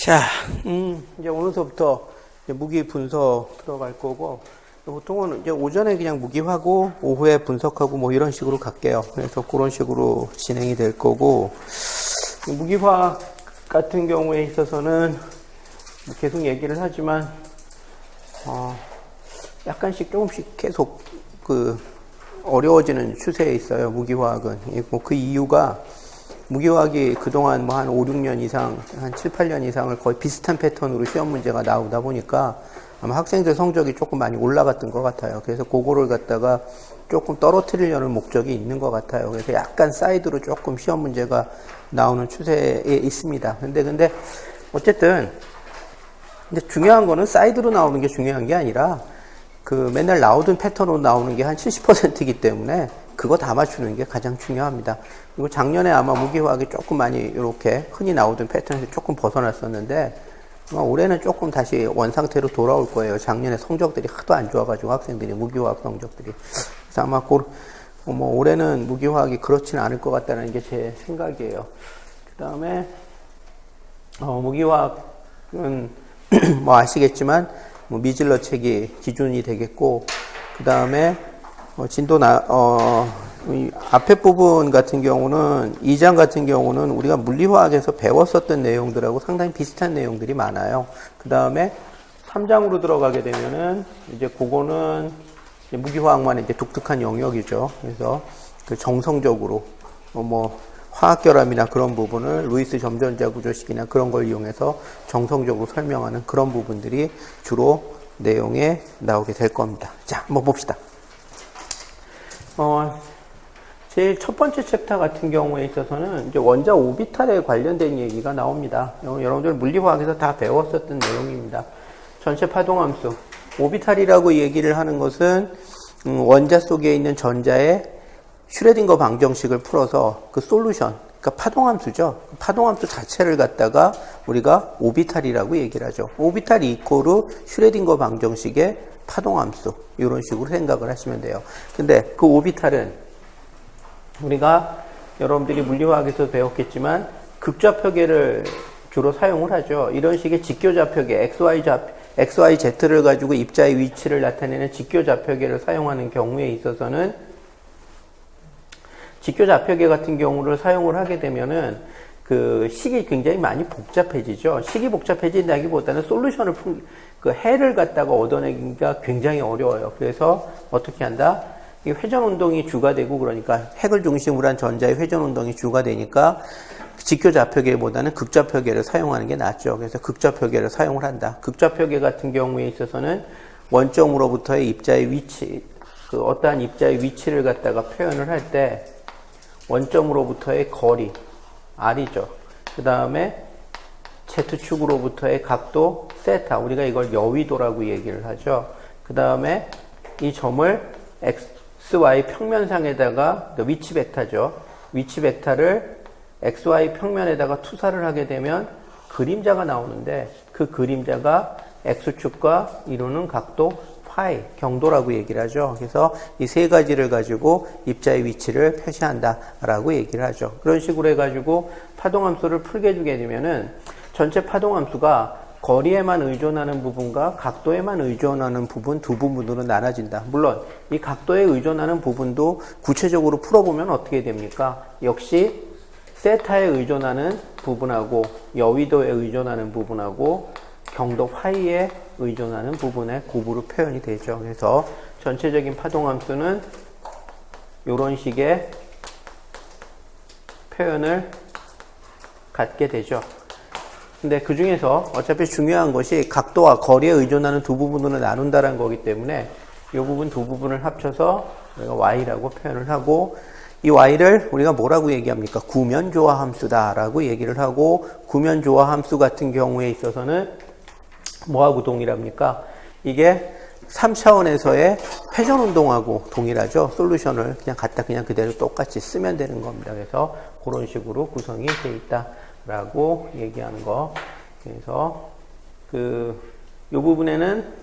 자, 이제 오늘서부터 이제 무기 분석 들어갈 거고, 보통은 이제 오전에 그냥 무기하고, 오후에 분석하고 뭐 이런 식으로 갈게요. 그래서 그런 식으로 진행이 될 거고, 무기화 같은 경우에 있어서는 계속 얘기를 하지만, 약간씩 조금씩 계속 어려워지는 추세에 있어요. 무기화학은. 뭐 그 이유가, 무기화학이 그동안 뭐 한 5, 6년 이상, 한 7, 8년 이상을 거의 비슷한 패턴으로 시험 문제가 나오다 보니까 아마 학생들 성적이 조금 많이 올라갔던 것 같아요. 그래서 그거를 갖다가 조금 떨어뜨리려는 목적이 있는 것 같아요. 그래서 약간 사이드로 조금 시험 문제가 나오는 추세에 있습니다. 근데 어쨌든, 근데 중요한 거는 사이드로 나오는 게 중요한 게 아니라 맨날 나오던 패턴으로 나오는 게 한 70%이기 때문에 그거 다 맞추는 게 가장 중요합니다. 그리고 작년에 아마 무기화학이 조금 많이 이렇게 흔히 나오던 패턴에서 조금 벗어났었는데 아마 올해는 조금 다시 원상태로 돌아올 거예요. 작년에 성적들이 하도 안 좋아가지고 학생들이 무기화학 성적들이. 그래서 아마 뭐 올해는 무기화학이 그렇지는 않을 것 같다는 게 제 생각이에요. 그 다음에 무기화학은 뭐 아시겠지만 뭐 미즐러 책이 기준이 되겠고, 그 다음에 앞에 부분 같은 경우는 2장 같은 경우는 우리가 물리화학에서 배웠었던 내용들하고 상당히 비슷한 내용들이 많아요. 그 다음에 3장으로 들어가게 되면은 이제 그거는 이제 무기화학만의 이제 독특한 영역이죠. 그래서 정성적으로 뭐 화학결합이나 그런 부분을 루이스 점전자 구조식이나 그런 걸 이용해서 정성적으로 설명하는 그런 부분들이 주로 내용에 나오게 될 겁니다. 자, 한번 봅시다. 제일 첫 번째 챕터 같은 경우에 있어서는 이제 원자 오비탈에 관련된 얘기가 나옵니다. 여러분들 물리화학에서 다 배웠었던 내용입니다. 전체 파동함수. 오비탈이라고 얘기를 하는 것은 원자 속에 있는 전자의 슈레딩거 방정식을 풀어서 그 솔루션, 그러니까 파동함수죠. 파동함수 자체를 갖다가 우리가 오비탈이라고 얘기를 하죠. 오비탈 이코르 슈레딩거 방정식의 파동함수, 이런 식으로 생각을 하시면 돼요. 근데 그 오비탈은 우리가 여러분들이 물리화학에서 배웠겠지만 극좌표계를 주로 사용을 하죠. 이런 식의 직교좌표계, XYZ를 가지고 입자의 위치를 나타내는 직교좌표계를 사용하는 경우에 있어서는 직교좌표계 같은 경우를 사용을 하게 되면은 식이 굉장히 많이 복잡해지죠. 식이 복잡해진다기보다는 솔루션을 해를 갖다가 얻어내기가 굉장히 어려워요. 그래서 어떻게 한다? 이 회전 운동이 주가 되고, 그러니까 핵을 중심으로 한 전자의 회전 운동이 주가 되니까 직교좌표계보다는 극좌표계를 사용하는 게 낫죠. 그래서 극좌표계를 사용을 한다. 극좌표계 같은 경우에 있어서는 원점으로부터의 입자의 위치, 어떠한 입자의 위치를 갖다가 표현을 할 때 원점으로부터의 거리, R이죠. 그 다음에 Z축으로부터의 각도, 세타. 우리가 이걸 여위도라고 얘기를 하죠. 그 다음에 이 점을 XY 평면상에다가, 위치 벡터죠. 위치 벡터를 XY 평면에다가 투사를 하게 되면 그림자가 나오는데, 그 그림자가 X축과 이루는 각도 파이, 경도라고 얘기를 하죠. 그래서 이 세 가지를 가지고 입자의 위치를 표시한다라고 얘기를 하죠. 그런 식으로 해가지고 파동함수를 풀게 주게 되면은 전체 파동함수가 거리에만 의존하는 부분과 각도에만 의존하는 부분, 두 부분으로 나눠진다. 물론 이 각도에 의존하는 부분도 구체적으로 풀어보면 어떻게 됩니까? 역시 세타에 의존하는 부분하고 여위도에 의존하는 부분하고 경도 파이에 의존하는 부분의 곱으로 표현이 되죠. 그래서 전체적인 파동함수는 이런 식의 표현을 갖게 되죠. 근데 그 중에서 어차피 중요한 것이 각도와 거리에 의존하는 두 부분으로 나눈다는 거기 때문에 이 부분 두 부분을 합쳐서 우리가 y라고 표현을 하고, 이 y를 우리가 뭐라고 얘기합니까? 구면조화 함수다라고 얘기를 하고, 구면조화 함수 같은 경우에 있어서는 뭐하고 동일합니까? 이게 3차원에서의 회전운동하고 동일하죠. 솔루션을 그냥 갖다 그냥 그대로 똑같이 쓰면 되는 겁니다. 그래서 그런 식으로 구성이 되어 있다라고 얘기하는 거. 그래서 이 부분에는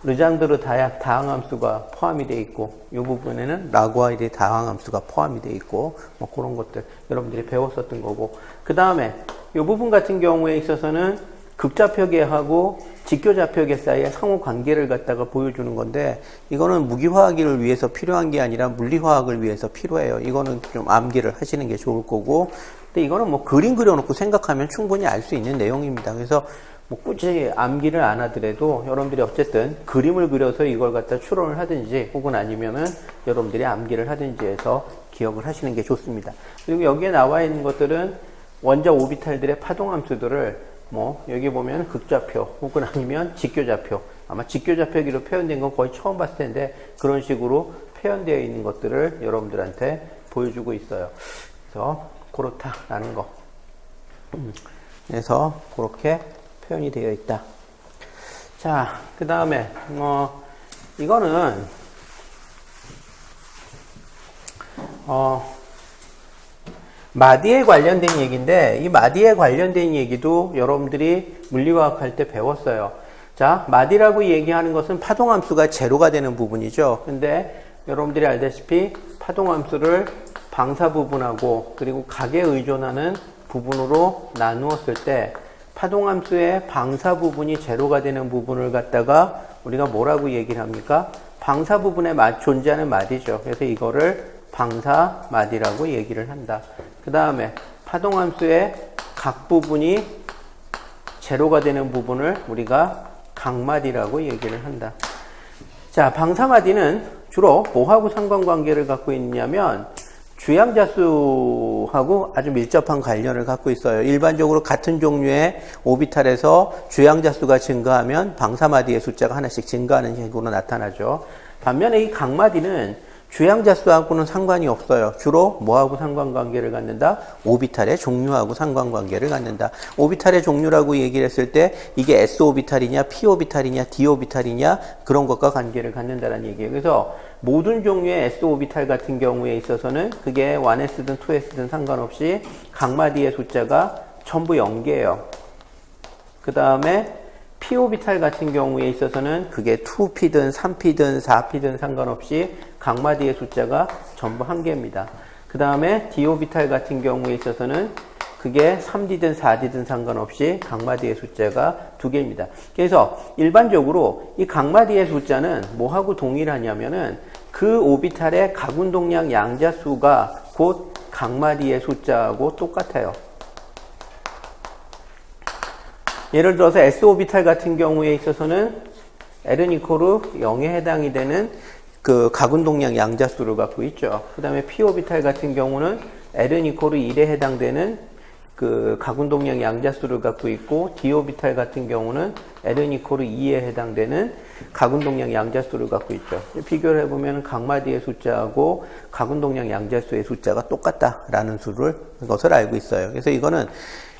르장드르 다항함수가 포함이 되어 있고, 이 부분에는 라구아일의 다항함수가 포함이 되어 있고, 뭐 그런 것들 여러분들이 배웠었던 거고, 그 다음에 이 부분 같은 경우에 있어서는 극좌표계하고 직교좌표계 사이의 상호 관계를 갖다가 보여주는 건데, 이거는 무기화학을 위해서 필요한 게 아니라 물리화학을 위해서 필요해요. 이거는 좀 암기를 하시는 게 좋을 거고, 근데 이거는 뭐 그림 그려놓고 생각하면 충분히 알 수 있는 내용입니다. 그래서 뭐 굳이 암기를 안 하더라도 여러분들이 어쨌든 그림을 그려서 이걸 갖다 추론을 하든지 혹은 아니면은 여러분들이 암기를 하든지 해서 기억을 하시는 게 좋습니다. 그리고 여기에 나와 있는 것들은 원자 오비탈들의 파동함수들을 뭐 여기 보면 극좌표 혹은 아니면 직교좌표, 아마 직교좌표기로 표현된 건 거의 처음 봤을 텐데 그런 식으로 표현되어 있는 것들을 여러분들한테 보여주고 있어요. 그래서 그렇다라는 거. 그래서 그렇게 표현이 되어 있다. 자, 그 다음에 이거는 마디에 관련된 얘기인데, 이 마디에 관련된 얘기도 여러분들이 물리화학 할 때 배웠어요. 자, 마디라고 얘기하는 것은 파동함수가 제로가 되는 부분이죠. 근데 여러분들이 알다시피 파동함수를 방사 부분하고 그리고 각에 의존하는 부분으로 나누었을 때 파동함수의 방사 부분이 제로가 되는 부분을 갖다가 우리가 뭐라고 얘기를 합니까? 방사 부분에 존재하는 마디죠. 그래서 이거를 방사 마디라고 얘기를 한다. 그 다음에 파동함수의 각 부분이 제로가 되는 부분을 우리가 각마디라고 얘기를 한다. 자, 방사마디는 주로 뭐하고 상관관계를 갖고 있냐면 주양자수하고 아주 밀접한 관련을 갖고 있어요. 일반적으로 같은 종류의 오비탈에서 주양자수가 증가하면 방사마디의 숫자가 하나씩 증가하는 식으로 나타나죠. 반면에 이 각마디는 주양자수하고는 상관이 없어요. 주로 뭐하고 상관관계를 갖는다? 오비탈의 종류하고 상관관계를 갖는다. 오비탈의 종류라고 얘기를 했을 때 이게 S오비탈이냐, P오비탈이냐, D오비탈이냐 그런 것과 관계를 갖는다는 얘기예요. 그래서 모든 종류의 S오비탈 같은 경우에 있어서는 그게 1S든 2S든 상관없이 각마디의 숫자가 전부 0개예요. 그 다음에 P오비탈 같은 경우에 있어서는 그게 2P든 3P든 4P든 상관없이 각마디의 숫자가 전부 1개입니다. 그 다음에 D오비탈 같은 경우에 있어서는 그게 3D든 4D든 상관없이 각마디의 숫자가 2개입니다. 그래서 일반적으로 이 각마디의 숫자는 뭐하고 동일하냐면은 그 오비탈의 각운동량 양자수가 곧 각마디의 숫자하고 똑같아요. 예를 들어서 S오비탈 같은 경우에 있어서는 L은 이코르 0에 해당이 되는 그 각운동량 양자수를 갖고 있죠. 그 다음에 P오비탈 같은 경우는 L은 이코르 1에 해당되는 그 각운동량 양자수를 갖고 있고, D오비탈 같은 경우는 L은 이코르 2에 해당되는 각운동량 양자수를 갖고 있죠. 비교를 해보면 각마디의 숫자하고 각운동량 양자수의 숫자가 똑같다라는 것을 알고 있어요. 그래서 이거는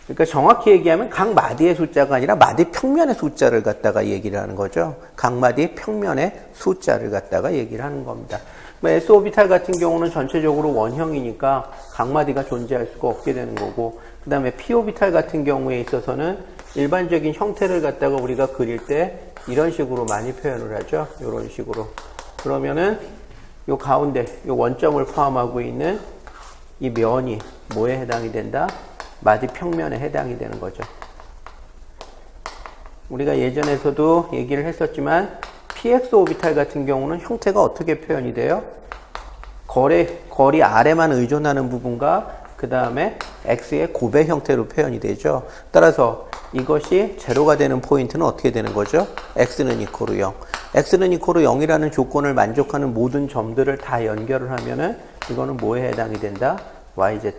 그러니까 정확히 얘기하면 각 마디의 숫자가 아니라 마디 평면의 숫자를 갖다가 얘기를 하는 거죠. 각 마디 평면의 숫자를 갖다가 얘기를 하는 겁니다. S오비탈 같은 경우는 전체적으로 원형이니까 각 마디가 존재할 수가 없게 되는 거고, 그 다음에 P오비탈 같은 경우에 있어서는 일반적인 형태를 갖다가 우리가 그릴 때 이런 식으로 많이 표현을 하죠. 이런 식으로. 그러면은 요 가운데 요 원점을 포함하고 있는 이 면이 뭐에 해당이 된다? 마디 평면에 해당이 되는 거죠. 우리가 예전에서도 얘기를 했었지만 PX 오비탈 같은 경우는 형태가 어떻게 표현이 돼요? 거리 아래만 의존하는 부분과 그 다음에 X의 고배 형태로 표현이 되죠. 따라서 이것이 제로가 되는 포인트는 어떻게 되는 거죠? X는 이코르 0. X는 이코르 0이라는 조건을 만족하는 모든 점들을 다 연결을 하면은 이거는 뭐에 해당이 된다? YZ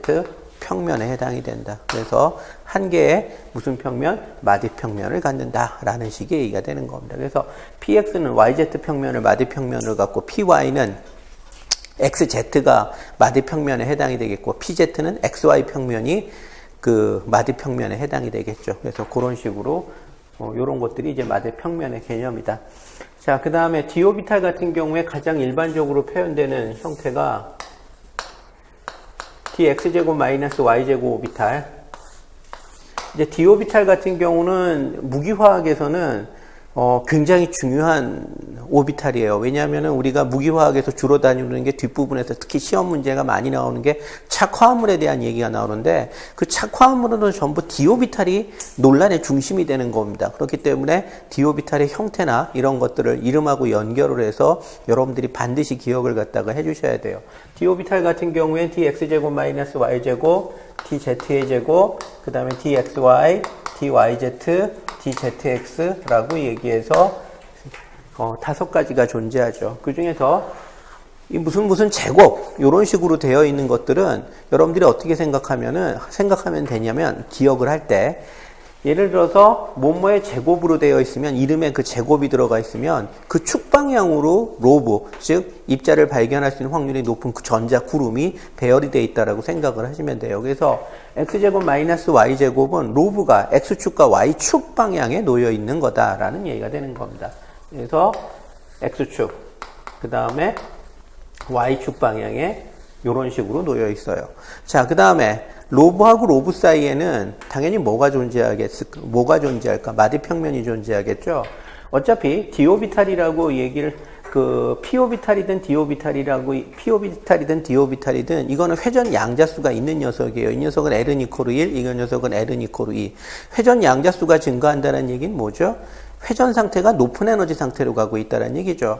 평면에 해당이 된다. 그래서 한 개의 무슨 평면? 마디 평면을 갖는다라는 식의 얘기가 되는 겁니다. 그래서 PX는 YZ 평면을 마디 평면을 갖고 PY는 XZ가 마디 평면에 해당이 되겠고 PZ는 XY 평면이 그 마디 평면에 해당이 되겠죠. 그래서 그런 식으로 이런 것들이 이제 마디 평면의 개념이다. 자, 그 다음에 D오비탈 같은 경우에 가장 일반적으로 표현되는 형태가 dx제곱 마이너스 y제곱 오비탈. 이제 d오비탈 같은 경우는 무기화학에서는 굉장히 중요한 오비탈이에요. 왜냐하면 우리가 무기화학에서 주로 다루는 게 뒷부분에서 특히 시험 문제가 많이 나오는 게 착화합물에 대한 얘기가 나오는데 그 착화합물은 전부 디오비탈이 논란의 중심이 되는 겁니다. 그렇기 때문에 디오비탈의 형태나 이런 것들을 이름하고 연결을 해서 여러분들이 반드시 기억을 갖다가 해주셔야 돼요. 디오비탈 같은 경우엔 dx제곱 마이너스 y제곱, dz의 제곱, 그 다음에 dxy, dyz, dzx라고 얘기해서 5가지가 존재하죠. 그 중에서 이 무슨 제곱 이런 식으로 되어 있는 것들은 여러분들이 어떻게 생각하면 되냐면 기억을 할 때 예를 들어서 뭐뭐의 제곱으로 되어 있으면 이름에 그 제곱이 들어가 있으면 그 축 방향으로 로브 즉 입자를 발견할 수 있는 확률이 높은 그 전자 구름이 배열이 되어 있다라고 생각을 하시면 돼요. 그래서 x제곱 마이너스 y제곱은 로브가 x축과 y축 방향에 놓여 있는 거다라는 얘기가 되는 겁니다. 그래서 x축 그 다음에 y축 방향에 이런 식으로 놓여 있어요. 자, 그 다음에 로브하고 로브 사이에는 당연히 뭐가 존재할까? 마디평면이 존재하겠죠. 어차피 디오비탈이라고 얘기를 p오비탈이든 디오비탈이든 이거는 회전 양자수가 있는 녀석이에요. 이 녀석은 L은 이퀄 1, 이 녀석은 L은 이퀄 2. 회전 양자수가 증가한다는 얘기는 뭐죠? 회전 상태가 높은 에너지 상태로 가고 있다는 얘기죠.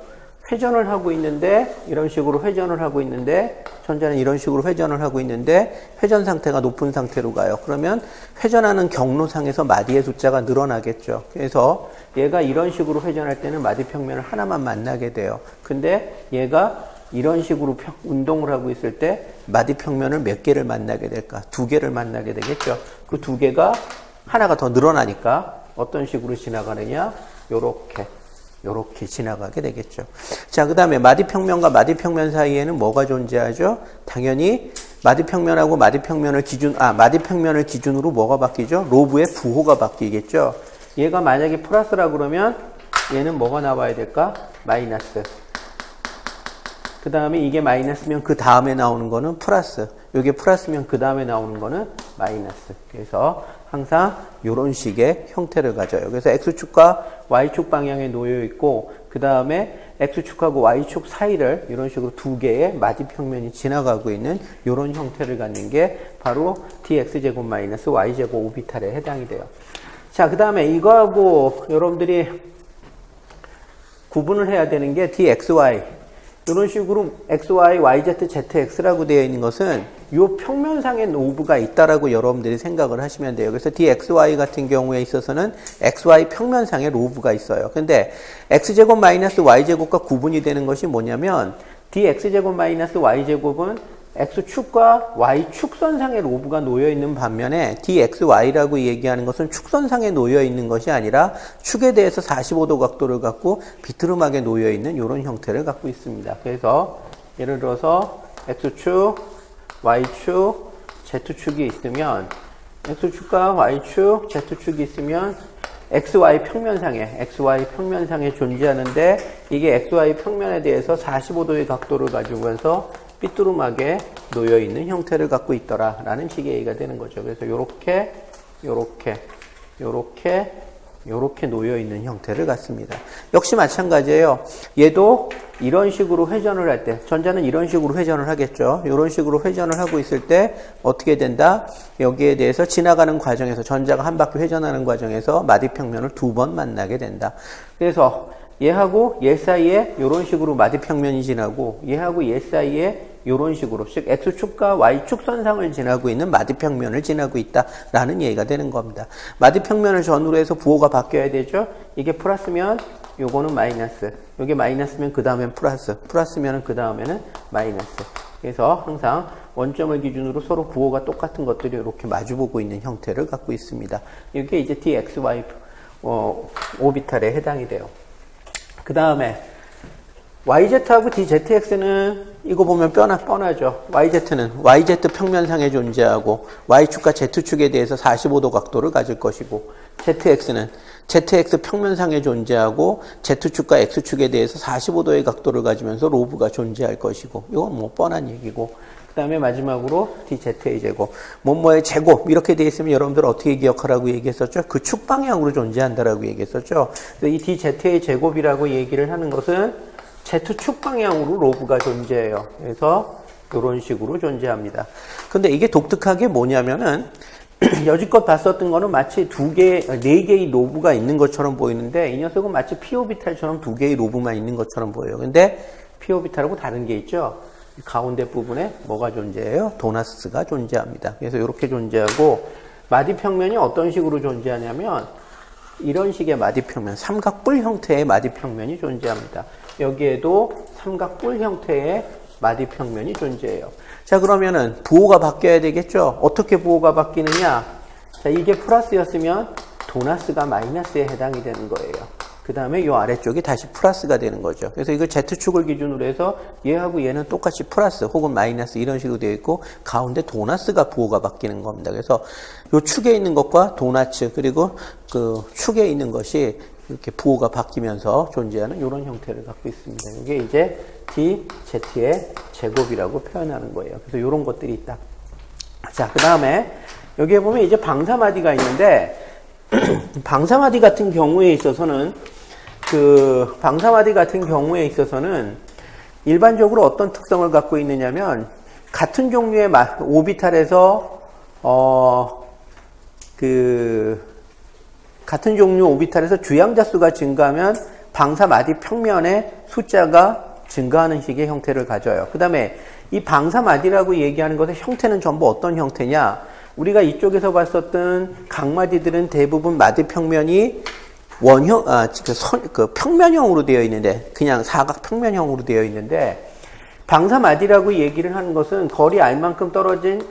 회전을 하고 있는데 이런 식으로 회전을 하고 있는데 전자는 이런 식으로 회전을 하고 있는데 회전 상태가 높은 상태로 가요. 그러면 회전하는 경로상에서 마디의 숫자가 늘어나겠죠. 그래서 얘가 이런 식으로 회전할 때는 마디 평면을 하나만 만나게 돼요. 근데 얘가 이런 식으로 운동을 하고 있을 때 마디 평면을 몇 개를 만나게 될까? 2개를 만나게 되겠죠. 그 2개가 하나가 더 늘어나니까 어떤 식으로 지나가느냐? 요렇게 지나가게 되겠죠. 자, 그 다음에 마디평면과 마디평면 사이에는 뭐가 존재하죠? 당연히 마디평면하고 마디평면을 기준으로 뭐가 바뀌죠? 로브의 부호가 바뀌겠죠. 얘가 만약에 플러스라고 그러면 얘는 뭐가 나와야 될까? 마이너스. 그 다음에 이게 마이너스면 그 다음에 나오는 거는 플러스. 이게 플러스면 그 다음에 나오는 거는 마이너스. 그래서 항상 이런 식의 형태를 가져요. 그래서 X축과 Y축 방향에 놓여 있고 그 다음에 X축하고 Y축 사이를 이런 식으로 2개의 마디평면이 지나가고 있는 이런 형태를 갖는 게 바로 dx제곱 마이너스 y제곱 오비탈에 해당이 돼요. 자, 그 다음에 이거하고 여러분들이 구분을 해야 되는 게 dxy 이런 식으로 xy, yz, zx라고 되어 있는 것은 이 평면상에 노브가 있다라고 여러분들이 생각을 하시면 돼요. 그래서 dxy 같은 경우에 있어서는 xy 평면상에 로브가 있어요. 근데 x제곱 마이너스 y제곱과 구분이 되는 것이 뭐냐면 dx제곱 마이너스 y제곱은 x축과 y축선상에 로브가 놓여 있는 반면에 dxy라고 얘기하는 것은 축선상에 놓여 있는 것이 아니라 축에 대해서 45도 각도를 갖고 비트름하게 놓여 있는 이런 형태를 갖고 있습니다. 그래서 예를 들어서 x축, y축, z축이 있으면 x축과 y축, z축이 있으면 xy 평면상에 존재하는데 이게 xy 평면에 대해서 45도의 각도를 가지고서 삐뚤음하게 놓여있는 형태를 갖고 있더라라는 식의 얘기가 되는 거죠. 그래서 요렇게 놓여있는 형태를 갖습니다. 역시 마찬가지예요. 얘도 이런 식으로 회전을 할 때, 전자는 이런 식으로 회전을 하겠죠. 이런 식으로 회전을 하고 있을 때 어떻게 된다? 여기에 대해서 지나가는 과정에서 전자가 한 바퀴 회전하는 과정에서 마디평면을 2번 만나게 된다. 그래서 얘하고 얘 사이에 이런 식으로 마디평면이 지나고 얘하고 얘 사이에 이런 식으로 즉 X축과 Y축 선상을 지나고 있는 마디평면을 지나고 있다라는 얘기가 되는 겁니다. 마디평면을 전후로 해서 부호가 바뀌어야 되죠. 이게 플러스면 요거는 마이너스, 요게 마이너스면 그 다음엔 플러스면 그 다음에는 마이너스. 그래서 항상 원점을 기준으로 서로 부호가 똑같은 것들이 이렇게 마주보고 있는 형태를 갖고 있습니다. 이게 이제 dxy 오비탈에 해당이 돼요. 그 다음에 yz하고 dzx는 이거 보면 뻔하죠. yz는 yz 평면상에 존재하고 y축과 z축에 대해서 45도 각도를 가질 것이고 zx는 zx 평면상에 존재하고 z축과 x축에 대해서 45도의 각도를 가지면서 로브가 존재할 것이고 이건 뭐 뻔한 얘기고 그 그 다음에 마지막으로 DZ의 제곱. 뭐뭐의 제곱. 이렇게 되어 있으면 여러분들 어떻게 기억하라고 얘기했었죠? 그 축 방향으로 존재한다라고 얘기했었죠? 이 DZ의 제곱이라고 얘기를 하는 것은 Z축 방향으로 로브가 존재해요. 그래서 이런 식으로 존재합니다. 근데 이게 독특하게 뭐냐면은 여지껏 봤었던 거는 마치 네 개의 로브가 있는 것처럼 보이는데 이 녀석은 마치 p 오비탈처럼 두 개의 로브만 있는 것처럼 보여요. 근데 p 오비탈하고 다른 게 있죠. 가운데 부분에 뭐가 존재해요? 도나스가 존재합니다. 그래서 이렇게 존재하고 마디평면이 어떤 식으로 존재하냐면 이런 식의 마디평면, 삼각뿔 형태의 마디평면이 존재합니다. 여기에도 삼각뿔 형태의 마디평면이 존재해요. 자, 그러면은 부호가 바뀌어야 되겠죠? 어떻게 부호가 바뀌느냐? 자, 이게 플러스였으면 도나스가 마이너스에 해당이 되는 거예요. 그 다음에 이 아래쪽이 다시 플러스가 되는 거죠. 그래서 이걸 Z축을 기준으로 해서 얘하고 얘는 똑같이 플러스 혹은 마이너스 이런 식으로 되어 있고 가운데 도나스가 부호가 바뀌는 겁니다. 그래서 이 축에 있는 것과 도나츠 그리고 그 축에 있는 것이 이렇게 부호가 바뀌면서 존재하는 이런 형태를 갖고 있습니다. 이게 이제 DZ의 제곱이라고 표현하는 거예요. 그래서 이런 것들이 있다. 자, 그 다음에 여기에 보면 이제 방사마디가 있는데 방사마디 같은 경우에 있어서는 일반적으로 어떤 특성을 갖고 있느냐면 같은 종류의 오비탈에서 같은 종류 오비탈에서 주양자 수가 증가하면 방사마디 평면의 숫자가 증가하는 식의 형태를 가져요. 그 다음에 이 방사마디라고 얘기하는 것의 형태는 전부 어떤 형태냐? 우리가 이쪽에서 봤었던 각마디들은 대부분 마디 평면이 평면형으로 되어 있는데, 그냥 사각 평면형으로 되어 있는데, 방사마디라고 얘기를 하는 것은 거리 알만큼 떨어진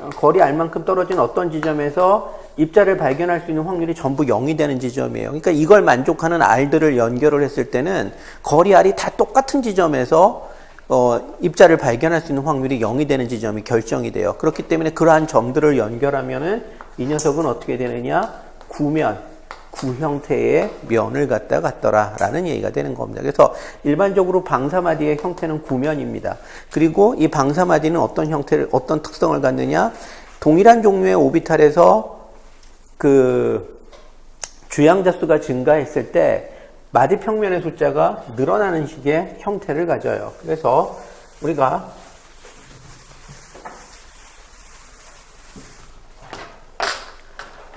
어떤 지점에서 입자를 발견할 수 있는 확률이 전부 0이 되는 지점이에요. 그러니까 이걸 만족하는 R들을 연결을 했을 때는 거리 R이 다 똑같은 지점에서 입자를 발견할 수 있는 확률이 0이 되는 지점이 결정이 돼요. 그렇기 때문에 그러한 점들을 연결하면은 이 녀석은 어떻게 되느냐? 구 형태의 면을 갖더라 라는 얘기가 되는 겁니다. 그래서 일반적으로 방사마디의 형태는 구면입니다. 그리고 이 방사마디는 어떤 특성을 갖느냐? 동일한 종류의 오비탈에서 주양자 수가 증가했을 때 마디 평면의 숫자가 늘어나는 식의 형태를 가져요. 그래서 우리가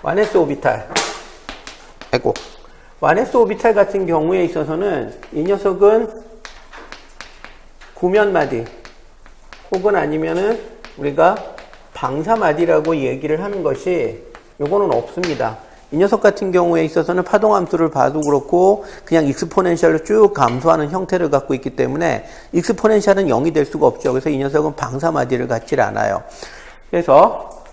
와네스 오비탈 같은 경우에 있어서는 이 녀석은 구면마디 혹은 아니면은 우리가 방사마디라고 얘기를 하는 것이 요거는 없습니다. 이 녀석 같은 경우에 있어서는 파동함수를 봐도 그렇고 그냥 익스포넨셜로 쭉 감소하는 형태를 갖고 있기 때문에 익스포넨셜은 0이 될 수가 없죠. 그래서 이 녀석은 방사마디를 갖질 않아요. 그래서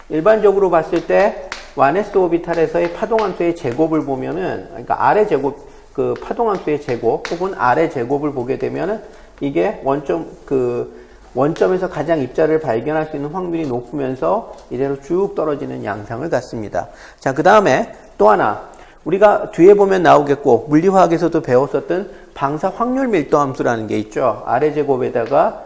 일반적으로 봤을 때 와네스 오비탈에서의 파동함수의 제곱을 보면은, 그러니까 R의 제곱, 파동함수의 제곱 혹은 R의 제곱을 보게 되면은 이게 원점에서 가장 입자를 발견할 수 있는 확률이 높으면서 이대로 쭉 떨어지는 양상을 갖습니다. 자, 그 다음에 또 하나 우리가 뒤에 보면 나오겠고 물리화학에서도 배웠었던 방사 확률 밀도 함수라는 게 있죠. R의 제곱에다가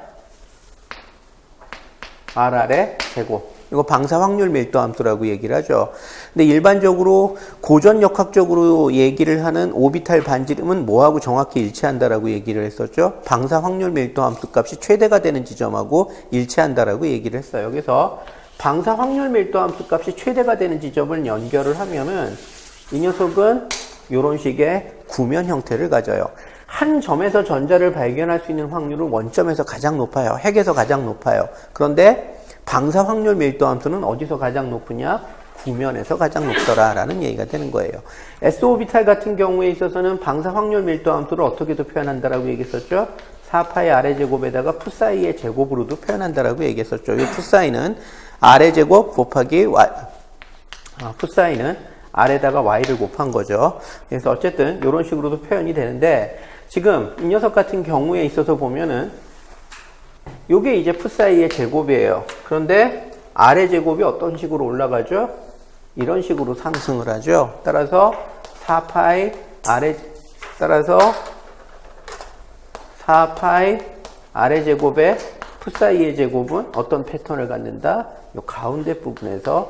RR의 제곱. 이거 방사 확률 밀도 함수라고 얘기를 하죠. 근데 일반적으로 고전역학적으로 얘기를 하는 오비탈 반지름은 뭐하고 정확히 일치한다라고 얘기를 했었죠. 방사 확률 밀도 함수 값이 최대가 되는 지점하고 일치한다라고 얘기를 했어요. 그래서 방사 확률 밀도 함수 값이 최대가 되는 지점을 연결을 하면은 이 녀석은 이런 식의 구면 형태를 가져요. 한 점에서 전자를 발견할 수 있는 확률은 원점에서 가장 높아요. 핵에서 가장 높아요. 그런데 방사 확률 밀도 함수는 어디서 가장 높으냐? 구면에서 가장 높더라라는 얘기가 되는 거예요. S오비탈 같은 경우에 있어서는 방사 확률 밀도 함수를 어떻게도 표현한다라고 얘기했었죠? 4파의 R의 제곱에다가 푸사이의 제곱으로도 표현한다라고 얘기했었죠. 이 푸사이는 R의 제곱 곱하기 푸사이는 R에다가 Y를 곱한 거죠. 그래서 어쨌든 이런 식으로도 표현이 되는데 지금 이 녀석 같은 경우에 있어서 보면은 요게 이제 푸사이의 제곱이에요. 그런데 R의 제곱이 어떤 식으로 올라가죠? 이런 식으로 상승을 하죠. 따라서 4파이 R의 제곱에 풋사이의 제곱은 어떤 패턴을 갖는다? 요 가운데 부분에서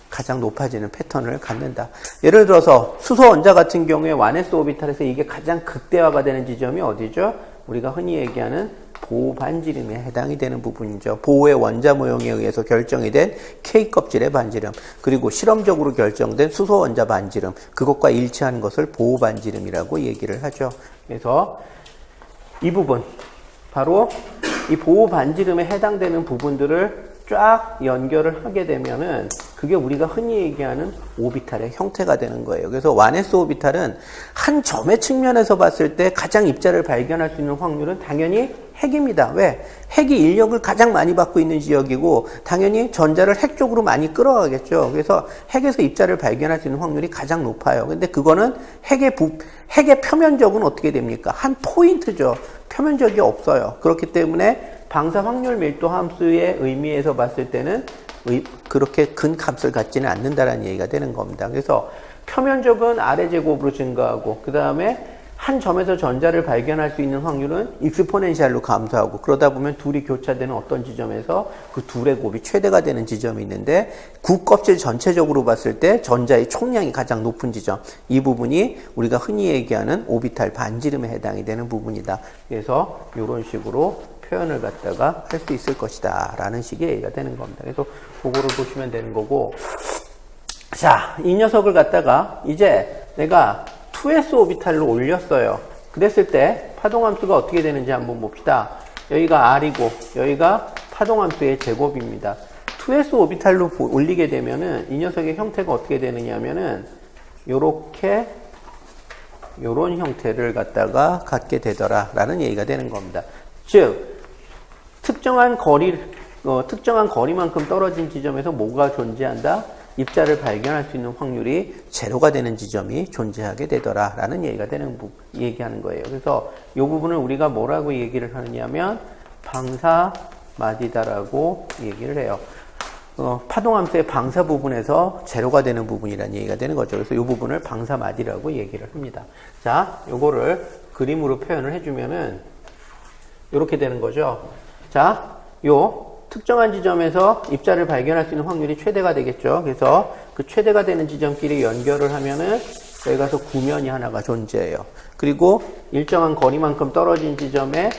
가장 높아지는 패턴을 갖는다. 예를 들어서 수소 원자 같은 경우에 1s 오비탈에서 이게 가장 극대화가 되는 지점이 어디죠? 우리가 흔히 얘기하는 보호 반지름에 해당이 되는 부분이죠. 보호의 원자 모형에 의해서 결정이 된 K 껍질의 반지름, 그리고 실험적으로 결정된 수소 원자 반지름, 그것과 일치하는 것을 보호 반지름이라고 얘기를 하죠. 그래서 이 부분, 바로 이 보호 반지름에 해당되는 부분들을 쫙 연결을 하게 되면은 그게 우리가 흔히 얘기하는 오비탈의 형태가 되는 거예요. 그래서 1s 오비탈은 한 점의 측면에서 봤을 때 가장 입자를 발견할 수 있는 확률은 당연히 핵입니다. 왜? 핵이 인력을 가장 많이 받고 있는 지역이고 당연히 전자를 핵 쪽으로 많이 끌어가겠죠. 그래서 핵에서 입자를 발견할 수 있는 확률이 가장 높아요. 근데 그거는 핵의 표면적은 어떻게 됩니까? 한 포인트죠. 표면적이 없어요. 그렇기 때문에 방사 확률 밀도 함수의 의미에서 봤을 때는 그렇게 큰 값을 갖지는 않는다라는 얘기가 되는 겁니다. 그래서 표면적은 R의 제곱으로 증가하고 그 다음에 한 점에서 전자를 발견할 수 있는 확률은 익스포넨셜로 감소하고, 그러다 보면 둘이 교차되는 어떤 지점에서 그 둘의 곱이 최대가 되는 지점이 있는데, 구 껍질 전체적으로 봤을 때 전자의 총량이 가장 높은 지점, 이 부분이 우리가 흔히 얘기하는 오비탈 반지름에 해당이 되는 부분이다. 그래서 이런 식으로 표현을 갖다가 할 수 있을 것이다 라는 식의 얘기가 되는 겁니다. 그래서 그거를 보시면 되는 거고, 자, 이 녀석을 갖다가 이제 내가 2s 오비탈로 올렸어요. 그랬을 때 파동함수가 어떻게 되는지 한번 봅시다. 여기가 R이고 여기가 파동함수의 제곱입니다. 2s 오비탈로 올리게 되면은 이 녀석의 형태가 어떻게 되느냐면은 요렇게 요런 형태를 갖다가 갖게 되더라 라는 얘기가 되는 겁니다. 즉 특정한 거리만큼 떨어진 지점에서 뭐가 존재한다? 입자를 발견할 수 있는 확률이 제로가 되는 지점이 존재하게 되더라 라는 얘기가 얘기하는 거예요. 그래서 이 부분을 우리가 뭐라고 얘기를 하느냐면 방사마디다라고 얘기를 해요. 파동함수의 방사 부분에서 제로가 되는 부분이라는 얘기가 되는 거죠. 그래서 이 부분을 방사마디라고 얘기를 합니다. 자, 요거를 그림으로 표현을 해주면은 이렇게 되는 거죠. 자, 요 특정한 지점에서 입자를 발견할 수 있는 확률이 최대가 되겠죠. 그래서 그 최대가 되는 지점끼리 연결을 하면은 여기 가서 구면이 하나가 존재해요. 그리고 일정한 거리만큼 떨어진 지점에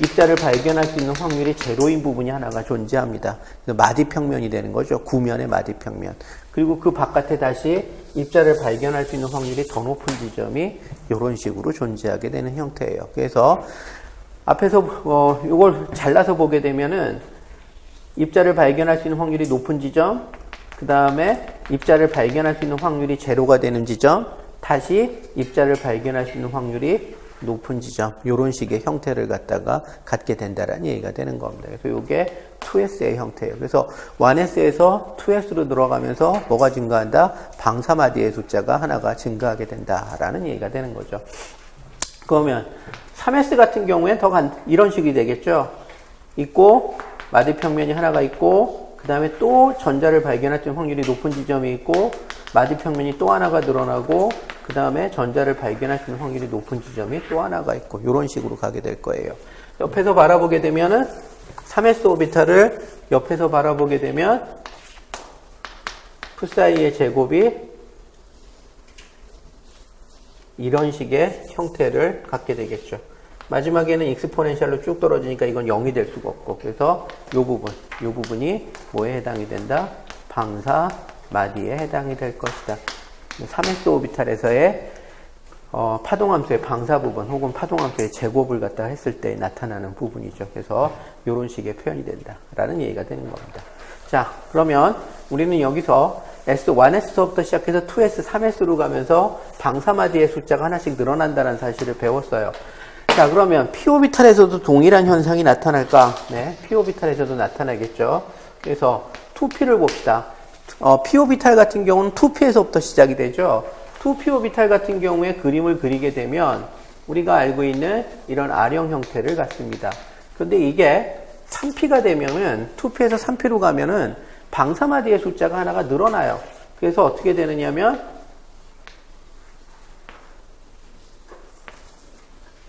입자를 발견할 수 있는 확률이 제로인 부분이 하나가 존재합니다. 마디평면이 되는 거죠. 구면의 마디평면. 그리고 그 바깥에 다시 입자를 발견할 수 있는 확률이 더 높은 지점이 이런 식으로 존재하게 되는 형태예요. 그래서 앞에서 이걸 잘라서 보게 되면은 입자를 발견할 수 있는 확률이 높은 지점, 그 다음에 입자를 발견할 수 있는 확률이 제로가 되는 지점, 다시 입자를 발견할 수 있는 확률이 높은 지점, 이런 식의 형태를 갖게 된다라는 얘기가 되는 겁니다. 그래서 이게 2s의 형태예요. 그래서 1s에서 2s로 들어가면서 뭐가 증가한다? 방사마디의 숫자가 하나가 증가하게 된다라는 얘기가 되는 거죠. 그러면 3s 같은 경우엔 이런 식이 되겠죠. 있고 마디평면이 하나가 있고 그 다음에 또 전자를 발견할 수 있는 확률이 높은 지점이 있고 마디평면이 또 하나가 늘어나고 그 다음에 전자를 발견할 수 있는 확률이 높은 지점이 또 하나가 있고 이런 식으로 가게 될 거예요. 옆에서 바라보게 되면은 3s 오비탈을 옆에서 바라보게 되면 풋사이의 제곱이 이런 식의 형태를 갖게 되겠죠. 마지막에는 익스포넨셜로 쭉 떨어지니까 이건 0이 될 수가 없고, 그래서 이 부분이 뭐에 해당이 된다? 방사마디에 해당이 될 것이다. 3s 오비탈에서의 파동함수의 방사 부분 혹은 파동함수의 제곱을 갖다 했을 때 나타나는 부분이죠. 그래서 이런 식의 표현이 된다라는 얘기가 되는 겁니다. 자, 그러면 우리는 여기서 S1S부터 시작해서 2S, 3S로 가면서 방사마디의 숫자가 하나씩 늘어난다는 사실을 배웠어요. 자, 그러면 P오비탈에서도 동일한 현상이 나타날까? 네, P오비탈에서도 나타나겠죠. 그래서 2P를 봅시다. P오비탈 같은 경우는 2P에서부터 시작이 되죠. 2P오비탈 같은 경우에 그림을 그리게 되면 우리가 알고 있는 이런 R형 형태를 갖습니다. 그런데 이게 3P가 되면은 2P에서 3P로 가면은 방사마디의 숫자가 하나가 늘어나요. 그래서 어떻게 되느냐면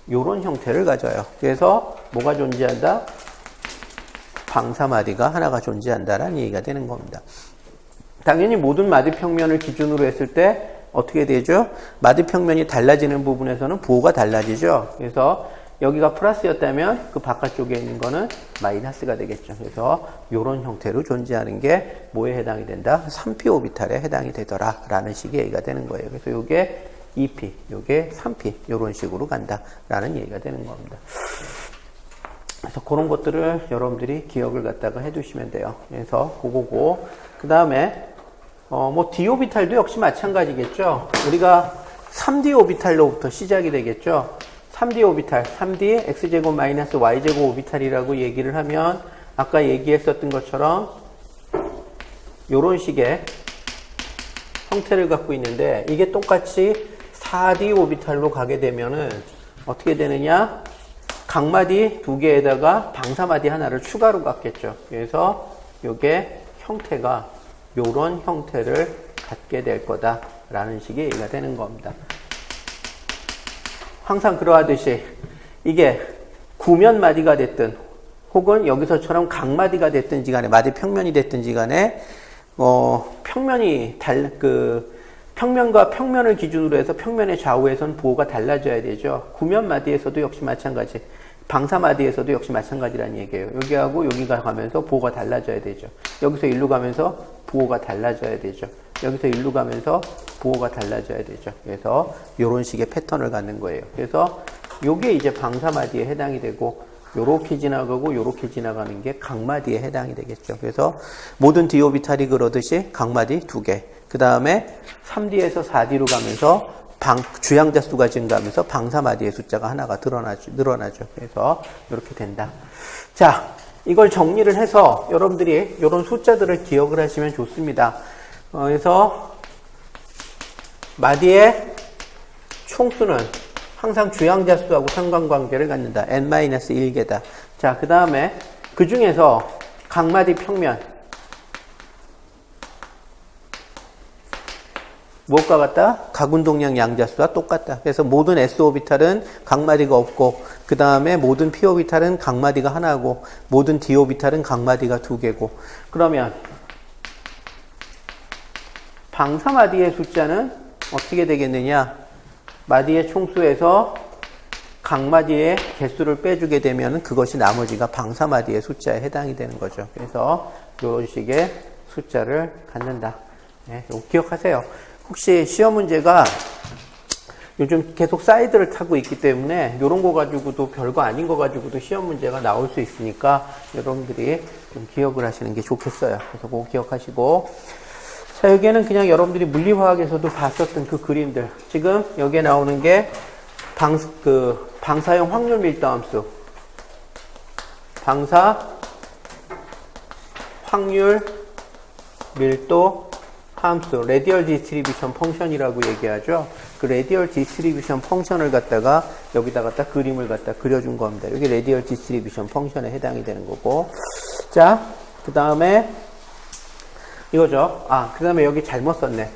요런 형태를 가져요. 그래서 뭐가 존재한다? 방사마디가 하나가 존재한다라는 얘기가 되는 겁니다. 당연히 모든 마디평면을 기준으로 했을 때 어떻게 되죠? 마디평면이 달라지는 부분에서는 부호가 달라지죠. 그래서 여기가 플러스였다면 그 바깥쪽에 있는 거는 마이너스가 되겠죠. 그래서 이런 형태로 존재하는 게 뭐에 해당이 된다? 3p 오비탈에 해당이 되더라 라는 식의 얘기가 되는 거예요. 그래서 이게 2p, 이게 3p 이런 식으로 간다 라는 얘기가 되는 겁니다. 그래서 그런 것들을 여러분들이 기억을 갖다가 해두시면 돼요. 그래서 그거고, 그 다음에 d 오비탈도 역시 마찬가지겠죠. 우리가 3d 오비탈로부터 시작이 되겠죠. 3d 오비탈, 3d x제곱 마이너스 y제곱 오비탈이라고 얘기를 하면 아까 얘기했었던 것처럼 이런 식의 형태를 갖고 있는데, 이게 똑같이 4d 오비탈로 가게 되면은 어떻게 되느냐? 각마디 두 개에다가 방사마디 하나를 추가로 갖겠죠. 그래서 이게 형태가 이런 형태를 갖게 될 거다라는 식의 얘기가 되는 겁니다. 항상 그러하듯이 이게 구면마디가 됐든 혹은 여기서처럼 각마디가 됐든지 간에, 마디 평면이 됐든지 간에 평면과 평면을 기준으로 해서 평면의 좌우에서는 부호가 달라져야 되죠. 구면마디에서도 역시 마찬가지, 방사마디에서도 역시 마찬가지라는 얘기예요. 여기하고 여기가 가면서 부호가 달라져야 되죠. 여기서 일로 가면서 부호가 달라져야 되죠. 여기서 일로 가면서 부호가 달라져야 되죠. 그래서 이런 식의 패턴을 갖는 거예요. 그래서 요게 이제 방사마디에 해당이 되고, 요렇게 지나가고 요렇게 지나가는 게 각마디에 해당이 되겠죠. 그래서 모든 d 오비탈이 그러듯이 각마디 2개, 그 다음에 3d에서 4d로 가면서 주양자 수가 증가하면서 방사마디의 숫자가 하나가 늘어나죠. 그래서 이렇게 된다. 자, 이걸 정리를 해서 여러분들이 이런 숫자들을 기억을 하시면 좋습니다. 그래서 마디의 총수는 항상 주양자 수하고 상관관계를 갖는다. n-1개다. 자, 그 다음에 그 중에서 각마디 평면 무엇과 같다? 각운동량 양자수와 똑같다. 그래서 모든 s-오비탈은 각마디가 없고, 그 다음에 모든 p-오비탈은 각마디가 하나고, 모든 d-오비탈은 각마디가 2개고, 그러면 방사마디의 숫자는 어떻게 되겠느냐? 마디의 총수에서 각마디의 개수를 빼주게 되면 그것이 나머지가 방사마디의 숫자에 해당이 되는 거죠. 그래서 이런 식의 숫자를 갖는다. 네, 이거 기억하세요. 혹시 시험 문제가 요즘 계속 사이드를 타고 있기 때문에 이런 거 가지고도 별거 아닌 거 가지고도 시험 문제가 나올 수 있으니까 여러분들이 좀 기억을 하시는 게 좋겠어요. 그래서 그거 기억하시고, 자, 여기에는 그냥 여러분들이 물리화학에서도 봤었던 그 그림들, 지금 여기에 나오는 게 방사형 확률 밀도함수, 방사 확률 밀도 함수, 레디얼 디스트리뷰션 펑션이라고 얘기하죠. 그 레디얼 디스트리뷰션 펑션을 갖다가 여기다 갖다 그림을 갖다 그려준 겁니다. 여기 레디얼 디스트리뷰션 펑션에 해당이 되는 거고. 자, 그 다음에 이거죠. 그 다음에 여기 잘못 썼네.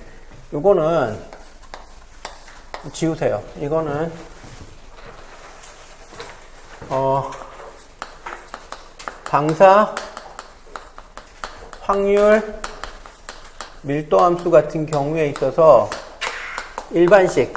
이거는 지우세요. 이거는 방사 확률 밀도함수 같은 경우에 있어서 일반식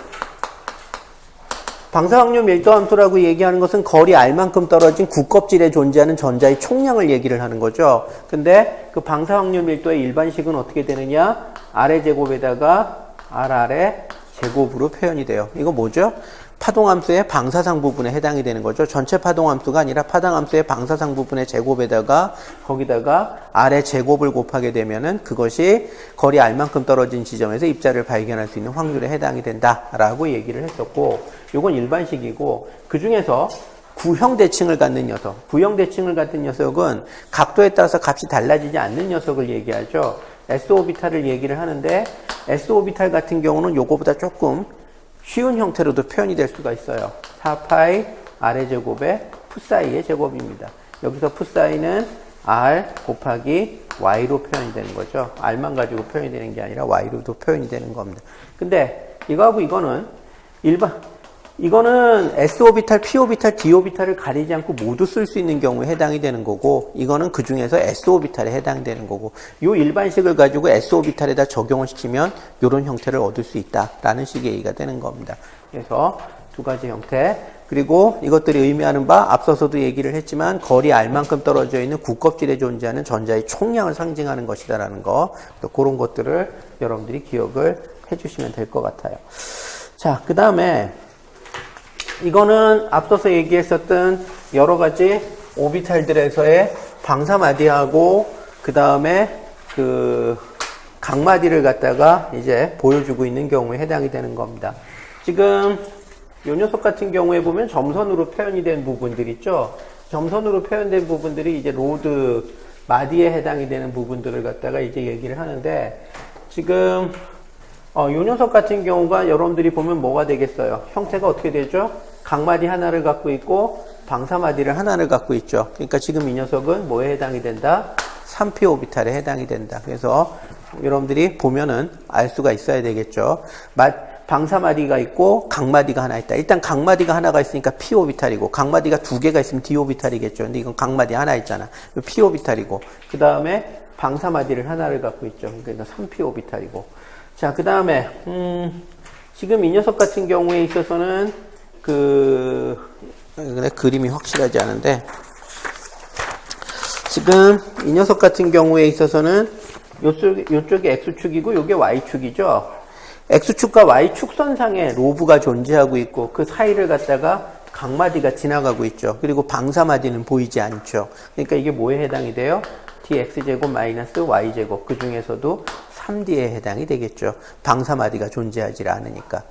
방사확률 밀도함수라고 얘기하는 것은 거리 R만큼 떨어진 구껍질에 존재하는 전자의 총량을 얘기를 하는 거죠. 근데 그 방사확률 밀도의 일반식은 어떻게 되느냐? R의 제곱에다가 RR의 제곱으로 표현이 돼요. 이거 뭐죠? 파동함수의 방사상 부분에 해당이 되는 거죠. 전체 파동함수가 아니라 파동함수의 방사상 부분의 제곱에다가 거기다가 R의 제곱을 곱하게 되면은 그것이 거리 R만큼 떨어진 지점에서 입자를 발견할 수 있는 확률에 해당이 된다라고 얘기를 했었고, 이건 일반식이고, 그 중에서 구형 대칭을 갖는 녀석, 구형 대칭을 갖는 녀석은 각도에 따라서 값이 달라지지 않는 녀석을 얘기하죠. S-오비탈을 얘기를 하는데, S-오비탈 같은 경우는 요거보다 조금 쉬운 형태로도 표현이 될 수가 있어요. 4파이 R의 제곱에 푸사이의 제곱입니다. 여기서 푸사이는 R 곱하기 Y로 표현이 되는 거죠. R만 가지고 표현이 되는 게 아니라 Y로도 표현이 되는 겁니다. 근데 이거하고 이거는 이거는 S 오비탈, P 오비탈, D 오비탈을 가리지 않고 모두 쓸 수 있는 경우에 해당이 되는 거고, 이거는 그 중에서 S 오비탈에 해당되는 거고, 요 일반식을 가지고 S 오비탈에다 적용을 시키면 이런 형태를 얻을 수 있다라는 식의 얘기가 되는 겁니다. 그래서 두 가지 형태. 그리고 이것들이 의미하는 바 앞서서도 얘기를 했지만 거리 R만큼 떨어져 있는 구껍질에 존재하는 전자의 총량을 상징하는 것이다라는 거. 그런 것들을 여러분들이 기억을 해주시면 될 것 같아요. 자, 그 다음에 이거는 앞서서 얘기했었던 여러 가지 오비탈들에서의 방사마디하고 그 다음에 그 각마디를 갖다가 이제 보여주고 있는 경우에 해당이 되는 겁니다. 지금 이 녀석 같은 경우에 보면 점선으로 표현이 된 부분들 있죠. 점선으로 표현된 부분들이 이제 로드 마디에 해당이 되는 부분들을 갖다가 이제 얘기를 하는데, 지금 이 녀석 같은 경우가 여러분들이 보면 뭐가 되겠어요? 형태가 어떻게 되죠? 각마디 하나를 갖고 있고 방사마디를 하나를 갖고 있죠. 그러니까 지금 이 녀석은 뭐에 해당이 된다? 3p 오비탈에 해당이 된다. 그래서 여러분들이 보면은 알 수가 있어야 되겠죠. 방사마디가 있고 각마디가 하나 있다. 일단 각마디가 하나가 있으니까 p 오비탈이고, 각마디가 두 개가 있으면 d 오비탈이겠죠. 근데 이건 각마디 하나 있잖아. p 오비탈이고, 그 다음에 방사마디를 하나를 갖고 있죠. 그러니까 3p 오비탈이고. 자, 그 다음에 지금 이 녀석 같은 경우에 있어서는 그림이 확실하지 않은데, 지금 이 녀석 같은 경우에 있어서는 요쪽이 X축이고 요게 Y축이죠. X축과 Y축선상에 로브가 존재하고 있고 그 사이를 갖다가 각마디가 지나가고 있죠. 그리고 방사마디는 보이지 않죠. 그러니까 이게 뭐에 해당이 돼요? dx제곱 마이너스 y제곱, 그 중에서도 3d에 해당이 되겠죠. 방사마디가 존재하지 않으니까.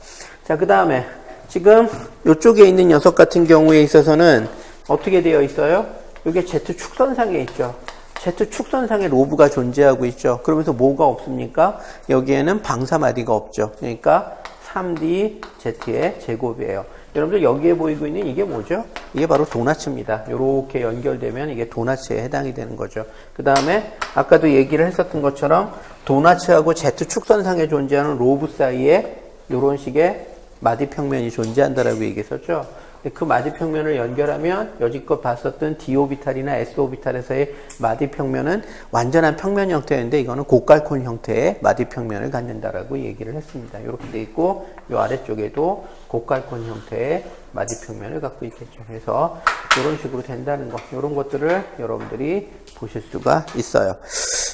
자, 그 다음에 지금 이쪽에 있는 녀석 같은 경우에 있어서는 어떻게 되어 있어요? 이게 Z축선상에 있죠. Z축선상에 로브가 존재하고 있죠. 그러면서 뭐가 없습니까? 여기에는 방사마디가 없죠. 그러니까 3dZ의 제곱이에요. 여러분들 여기에 보이고 있는 이게 뭐죠? 이게 바로 도나츠입니다. 이렇게 연결되면 이게 도나츠에 해당이 되는 거죠. 그 다음에 아까도 얘기를 했었던 것처럼 도나츠하고 Z축선상에 존재하는 로브 사이에 이런 식의 마디평면이 존재한다라고 얘기했었죠. 그 마디평면을 연결하면 여지껏 봤었던 D오비탈이나 S오비탈에서의 마디평면은 완전한 평면 형태인데, 이거는 고깔콘 형태의 마디평면을 갖는다라고 얘기를 했습니다. 이렇게 돼 있고, 이 아래쪽에도 고깔콘 형태의 마디평면을 갖고 있겠죠. 그래서 이런 식으로 된다는 것, 이런 것들을 여러분들이 보실 수가 있어요.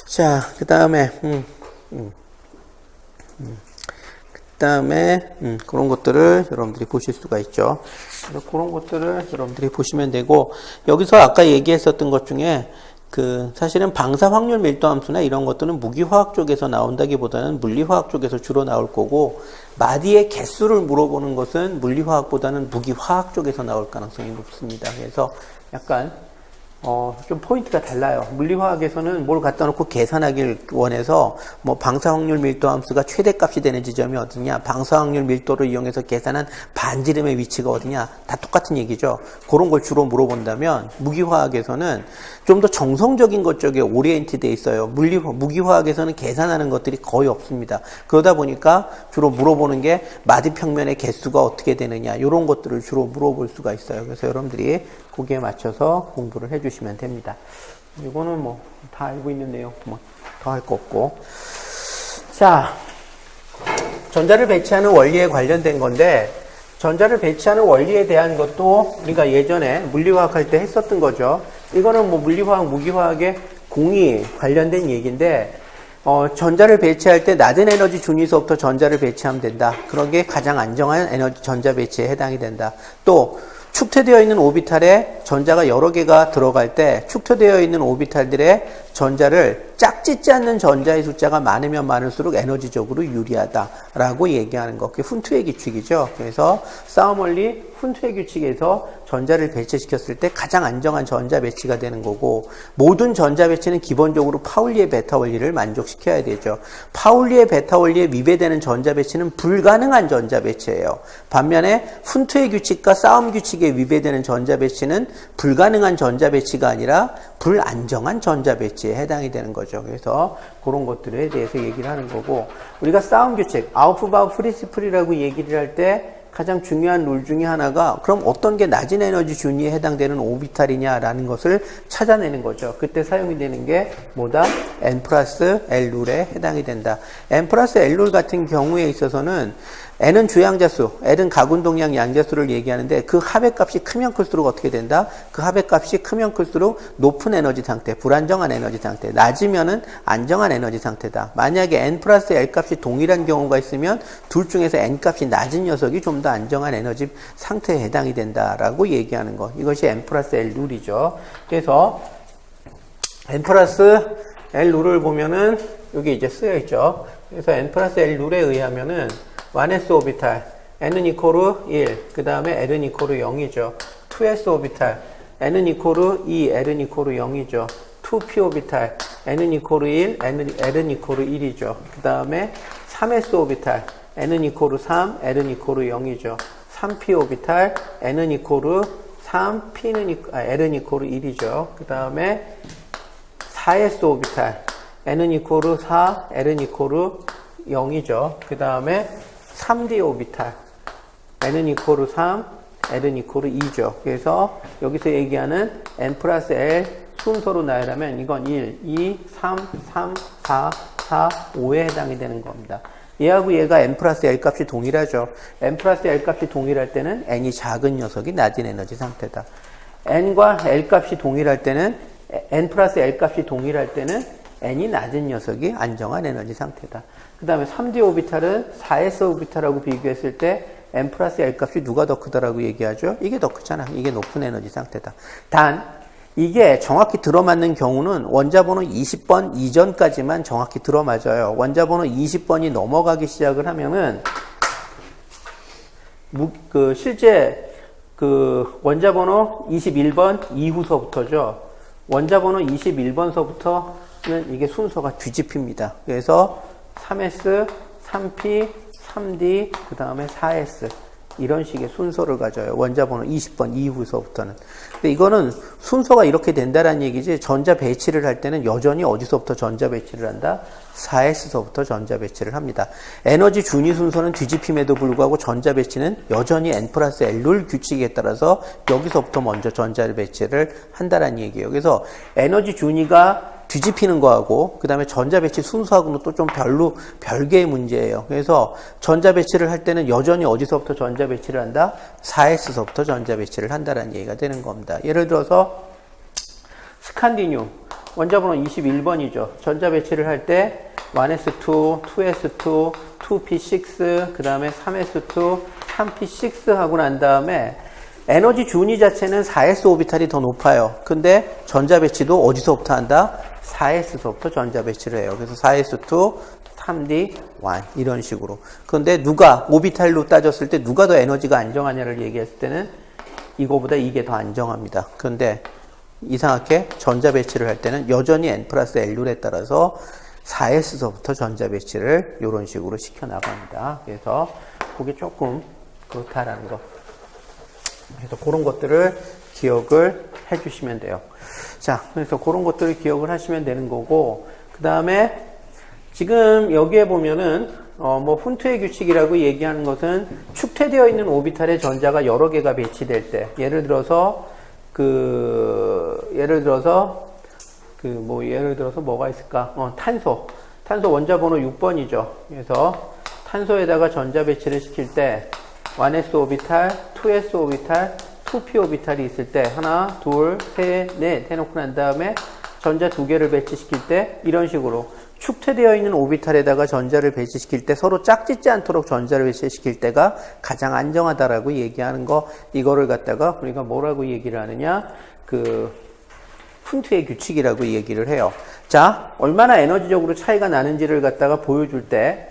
자, 그 다음에 그런 것들을 여러분들이 보실 수가 있죠. 그래서 그런 것들을 여러분들이 보시면 되고, 여기서 아까 얘기했었던 것 중에 사실은 방사 확률 밀도 함수나 이런 것들은 무기화학 쪽에서 나온다기보다는 물리화학 쪽에서 주로 나올 거고, 마디의 개수를 물어보는 것은 물리화학보다는 무기화학 쪽에서 나올 가능성이 높습니다. 그래서 약간 좀 포인트가 달라요. 물리화학에서는 뭘 갖다 놓고 계산하길 원해서 뭐 방사확률 밀도 함수가 최대값이 되는 지점이 어디냐, 방사확률 밀도를 이용해서 계산한 반지름의 위치가 어디냐, 다 똑같은 얘기죠. 그런 걸 주로 물어본다면, 무기화학에서는 좀 더 정성적인 것 쪽에 오리엔티 돼 있어요. 무기화학에서는 계산하는 것들이 거의 없습니다. 그러다 보니까 주로 물어보는 게 마디평면의 개수가 어떻게 되느냐, 이런 것들을 주로 물어볼 수가 있어요. 그래서 여러분들이 거기에 맞춰서 공부를 해주시면 됩니다. 이거는 뭐 다 알고 있는 내용, 뭐 더 할 거 없고. 자, 전자를 배치하는 원리에 관련된 건데, 전자를 배치하는 원리에 대한 것도 우리가 예전에 물리화학 할 때 했었던 거죠. 이거는 뭐 물리화학, 무기화학의 공이 관련된 얘기인데, 전자를 배치할 때 낮은 에너지 준위서부터 전자를 배치하면 된다. 그런 게 가장 안정한 에너지 전자 배치에 해당이 된다. 또 축퇴되어 있는 오비탈에 전자가 여러 개가 들어갈 때 축퇴되어 있는 오비탈들의 전자를 짝짓지 않는 전자의 숫자가 많으면 많을수록 에너지적으로 유리하다라고 얘기하는 것. 그게 훈트의 규칙이죠. 그래서 사우멀리 훈트의 규칙에서 전자를 배치시켰을 때 가장 안정한 전자 배치가 되는 거고, 모든 전자 배치는 기본적으로 파울리의 베타 원리를 만족시켜야 되죠. 파울리의 베타 원리에 위배되는 전자 배치는 불가능한 전자 배치예요. 반면에 훈트의 규칙과 싸움 규칙에 위배되는 전자 배치는 불가능한 전자 배치가 아니라 불안정한 전자 배치에 해당이 되는 거죠. 그래서 그런 것들에 대해서 얘기를 하는 거고, 우리가 싸움 규칙, 아우프바우 프린시플이라고 얘기를 할 때 가장 중요한 룰 중에 하나가 그럼 어떤 게 낮은 에너지 준위에 해당되는 오비탈이냐라는 것을 찾아내는 거죠. 그때 사용이 되는 게 뭐다? n 플러스 l 룰에 해당이 된다. n 플러스 l 룰 같은 경우에 있어서는 n은 주양자수, l은 가군동량 양자수를 얘기하는데 그 합의 값이 크면 클수록 어떻게 된다? 그 합의 값이 크면 클수록 높은 에너지 상태, 불안정한 에너지 상태, 낮으면은 안정한 에너지 상태다. 만약에 n 플러스 l 값이 동일한 경우가 있으면 둘 중에서 n 값이 낮은 녀석이 좀 더 안정한 에너지 상태에 해당이 된다라고 얘기하는 것. 이것이 n 플러스 l 룰이죠. 그래서 n 플러스 l 룰을 보면은 여기 이제 쓰여 있죠. 그래서 n 플러스 l 룰에 의하면은 1s 오비탈, n은 이코르 1, 그 다음에 l은 이코르 0이죠. 2s 오비탈, n은 이코르 2, l은 이코르 0이죠. 2p 오비탈, n은 이코르 1, l은 이코르 1이죠. 그 다음에 3s 오비탈, n은 이코르 3, l은 이코르 0이죠. 3p 오비탈, n은 이코르 3, l은 이코르 1이죠. 그 다음에 4s 오비탈, n은 이코르 4, l은 이코르 0이죠. 그 다음에 3d 오비탈, n은 이코르 3, l은 이코르 2죠. 그래서 여기서 얘기하는 n 플러스 l 순서로 나열하면 이건 1, 2, 3, 3, 4, 4, 5에 해당이 되는 겁니다. 얘하고 얘가 n 플러스 l 값이 동일하죠. n 플러스 l 값이 동일할 때는 n이 작은 녀석이 낮은 에너지 상태다. n과 l 값이 동일할 때는 n 플러스 l 값이 동일할 때는 n이 낮은 녀석이 안정한 에너지 상태다. 그 다음에 3d 오비탈은 4s 오비탈하고 비교했을 때 n 플러스 l 값이 누가 더 크다라고 얘기하죠? 이게 더 크잖아. 이게 높은 에너지 상태다. 단 이게 정확히 들어맞는 경우는 원자번호 20번 이전까지만 정확히 들어맞아요. 원자번호 20번이 넘어가기 시작을 하면은 실제 원자번호 21번 이후서부터죠. 원자번호 21번서부터는 이게 순서가 뒤집힙니다. 그래서 3S, 3P, 3D, 그 다음에 4S 이런 식의 순서를 가져요. 원자번호 20번 이후서부터는. 근데 이거는 순서가 이렇게 된다라는 얘기지 전자 배치를 할 때는 여전히 어디서부터 전자 배치를 한다? 4S서부터 전자 배치를 합니다. 에너지 준위 순서는 뒤집힘에도 불구하고 전자 배치는 여전히 n 플러스 l 룰 규칙에 따라서 여기서부터 먼저 전자 배치를 한다라는 얘기예요. 그래서 에너지 준위가 뒤집히는 거하고 그 다음에 전자 배치 순서하고는 또 좀 별개의 문제예요. 그래서 전자 배치를 할 때는 여전히 어디서부터 전자 배치를 한다? 4S서부터 전자 배치를 한다라는 얘기가 되는 겁니다. 예를 들어서 스칸디듰 원자번호 21번이죠. 전자 배치를 할 때 1s2, 2s2, 2p6, 그 다음에 3s2, 3p6 하고 난 다음에 에너지 준위 자체는 4s 오비탈이 더 높아요. 근데 전자 배치도 어디서부터 한다? 4s서부터 전자 배치를 해요. 그래서 4s2, 3d, 1 이런 식으로. 그런데 누가 오비탈로 따졌을 때 누가 더 에너지가 안정하냐를 얘기했을 때는 이거보다 이게 더 안정합니다. 그런데 이상하게 전자 배치를 할 때는 여전히 n 플러스 l 룰에 따라서 4s서부터 전자 배치를 이런 식으로 시켜 나갑니다. 그래서 그게 조금 그렇다라는 거. 그래서 그런 것들을 기억을 해 주시면 돼요. 자, 그래서 그런 것들을 기억을 하시면 되는 거고, 그 다음에 지금 여기에 보면은 훈트의 규칙이라고 얘기하는 것은 축퇴되어 있는 오비탈에 전자가 여러 개가 배치될 때, 예를 들어서 뭐가 있을까? 탄소 원자번호 6번이죠. 그래서 탄소에다가 전자 배치를 시킬 때 1s 오비탈, 2s 오비탈, 2p 오비탈이 있을 때 하나, 둘, 셋, 넷 해놓고 난 다음에 전자 두 개를 배치시킬 때 이런 식으로 축퇴되어 있는 오비탈에다가 전자를 배치시킬 때 서로 짝짓지 않도록 전자를 배치시킬 때가 가장 안정하다라고 얘기하는 거, 이거를 갖다가 우리가 뭐라고 얘기를 하느냐? 훈트의 규칙이라고 얘기를 해요. 자, 얼마나 에너지적으로 차이가 나는지를 갖다가 보여줄 때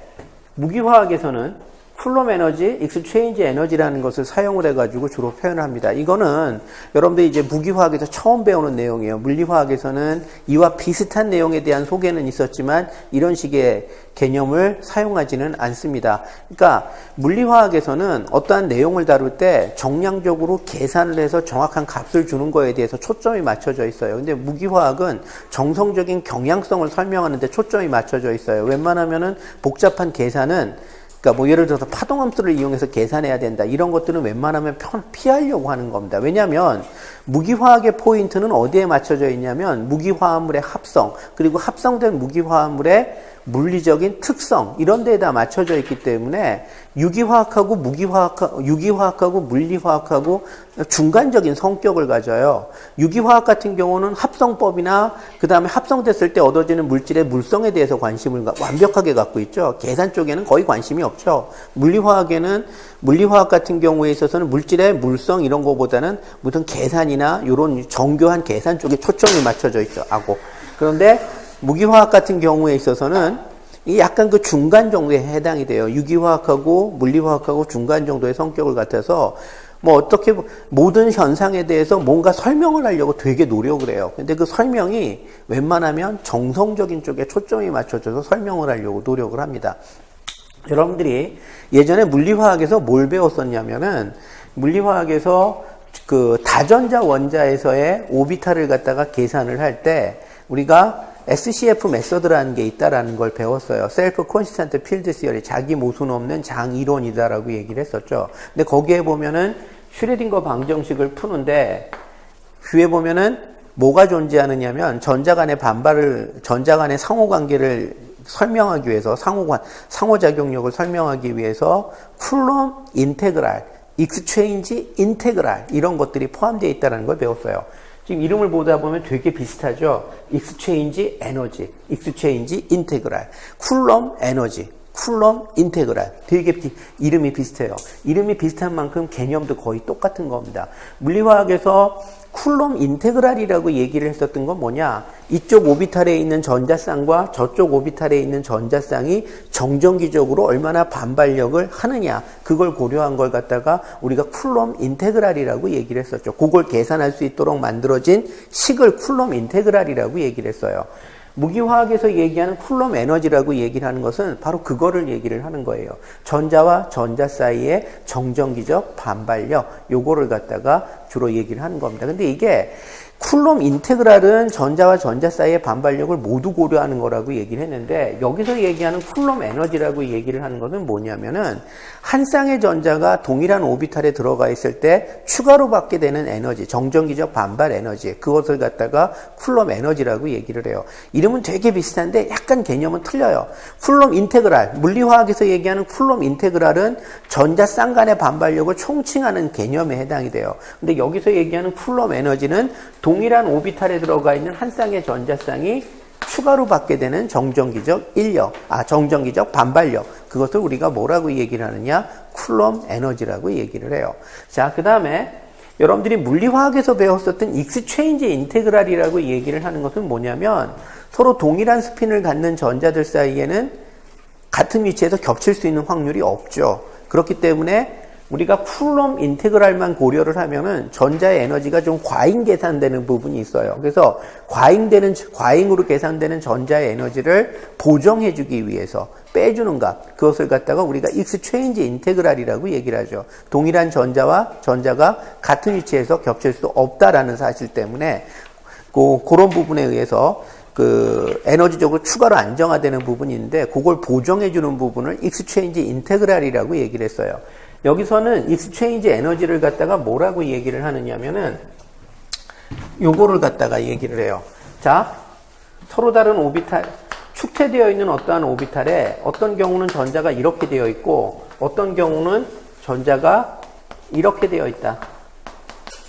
무기화학에서는 쿨롬 에너지, 익스체인지 에너지라는 것을 사용을 해가지고 주로 표현을 합니다. 이거는 여러분들이 이제 무기화학에서 처음 배우는 내용이에요. 물리화학에서는 이와 비슷한 내용에 대한 소개는 있었지만 이런 식의 개념을 사용하지는 않습니다. 그러니까 물리화학에서는 어떠한 내용을 다룰 때 정량적으로 계산을 해서 정확한 값을 주는 거에 대해서 초점이 맞춰져 있어요. 근데 무기화학은 정성적인 경향성을 설명하는 데 초점이 맞춰져 있어요. 웬만하면은 복잡한 계산은 그러니까 뭐 예를 들어서 파동함수를 이용해서 계산해야 된다. 이런 것들은 웬만하면 피하려고 하는 겁니다. 왜냐하면 무기화학의 포인트는 어디에 맞춰져 있냐면 무기화합물의 합성, 그리고 합성된 무기화합물의 물리적인 특성, 이런 데에다 맞춰져 있기 때문에 유기화학하고 유기화학하고 물리화학하고 중간적인 성격을 가져요. 유기화학 같은 경우는 합성법이나 그 다음에 합성됐을 때 얻어지는 물질의 물성에 대해서 관심을 완벽하게 갖고 있죠. 계산 쪽에는 거의 관심이 없죠. 물리화학 같은 경우에 있어서는 물질의 물성 이런 거보다는 무슨 계산이나 이런 정교한 계산 쪽에 초점이 맞춰져 있죠. 그런데 무기화학 같은 경우에 있어서는 이 약간 그 중간 정도에 해당이 돼요. 유기화학하고 물리화학하고 중간 정도의 성격을 갖춰서 뭐 어떻게 모든 현상에 대해서 뭔가 설명을 하려고 되게 노력을 해요. 근데 그 설명이 웬만하면 정성적인 쪽에 초점이 맞춰져서 설명을 하려고 노력을 합니다. 여러분들이 예전에 물리화학에서 뭘 배웠었냐면은 물리화학에서 그 다전자 원자에서의 오비탈을 갖다가 계산을 할 때 우리가 SCF 메서드라는 게 있다라는 걸 배웠어요. Self Consistent Field Theory, 자기 모순 없는 장 이론이다라고 얘기를 했었죠. 근데 거기에 보면은 슈레딩거 방정식을 푸는데 뒤에 보면은 뭐가 존재하느냐면 전자 간의 상호관계를 설명하기 위해서 상호작용력을 설명하기 위해서 쿨롬 인테그랄, 익스체인지 인테그랄 이런 것들이 포함되어 있다는 걸 배웠어요. 지금 이름을 보다 보면 되게 비슷하죠. 익스체인지 에너지, 익스체인지 인테그랄, 쿨럼 에너지, 쿨럼 인테그랄. 되게 이름이 비슷해요. 이름이 비슷한 만큼 개념도 거의 똑같은 겁니다. 물리화학에서 쿨럼 인테그랄이라고 얘기를 했었던 건 뭐냐? 이쪽 오비탈에 있는 전자쌍과 저쪽 오비탈에 있는 전자쌍이 정전기적으로 얼마나 반발력을 하느냐, 그걸 고려한 걸 갖다가 우리가 쿨럼 인테그랄이라고 얘기를 했었죠. 그걸 계산할 수 있도록 만들어진 식을 쿨럼 인테그랄이라고 얘기를 했어요. 무기화학에서 얘기하는 쿨럼 에너지라고 얘기를 하는 것은 바로 그거를 얘기를 하는 거예요. 전자와 전자 사이의 정전기적 반발력, 요거를 갖다가 주로 얘기를 하는 겁니다. 근데 이게 쿨럼 인테그랄은 전자와 전자 사이의 반발력을 모두 고려하는 거라고 얘기를 했는데, 여기서 얘기하는 쿨럼 에너지라고 얘기를 하는 것은 뭐냐면은 한 쌍의 전자가 동일한 오비탈에 들어가 있을 때 추가로 받게 되는 에너지, 정전기적 반발 에너지, 그것을 갖다가 쿨럼 에너지라고 얘기를 해요. 이름은 되게 비슷한데 약간 개념은 틀려요. 쿨럼 인테그랄, 물리화학에서 얘기하는 쿨럼 인테그랄은 전자 쌍 간의 반발력을 총칭하는 개념에 해당이 돼요. 근데 여기서 얘기하는 쿨럼 에너지는 동일한 오비탈에 들어가 있는 한 쌍의 전자쌍이 추가로 받게 되는 정전기적 정전기적 반발력, 그것을 우리가 뭐라고 얘기를 하느냐? 쿨럼 에너지라고 얘기를 해요. 자, 그 다음에 여러분들이 물리화학에서 배웠었던 익스체인지 인테그랄이라고 얘기를 하는 것은 뭐냐면, 서로 동일한 스핀을 갖는 전자들 사이에는 같은 위치에서 겹칠 수 있는 확률이 없죠. 그렇기 때문에 우리가 쿨럼 인테그랄만 고려를 하면은 전자의 에너지가 좀 과잉 계산되는 부분이 있어요. 그래서 과잉으로 계산되는 전자의 에너지를 보정해주기 위해서 빼주는 값, 그것을 갖다가 우리가 익스체인지 인테그랄이라고 얘기를 하죠. 동일한 전자와 전자가 같은 위치에서 겹칠 수 없다라는 사실 때문에 그런 부분에 의해서 에너지적으로 추가로 안정화되는 부분이 있는데, 그걸 보정해주는 부분을 익스체인지 인테그랄이라고 얘기를 했어요. 여기서는 익스체인지 에너지를 갖다가 뭐라고 얘기를 하느냐면은 요거를 갖다가 얘기를 해요. 자, 서로 다른 오비탈, 축퇴되어 있는 어떠한 오비탈에 어떤 경우는 전자가 이렇게 되어 있고 어떤 경우는 전자가 이렇게 되어 있다.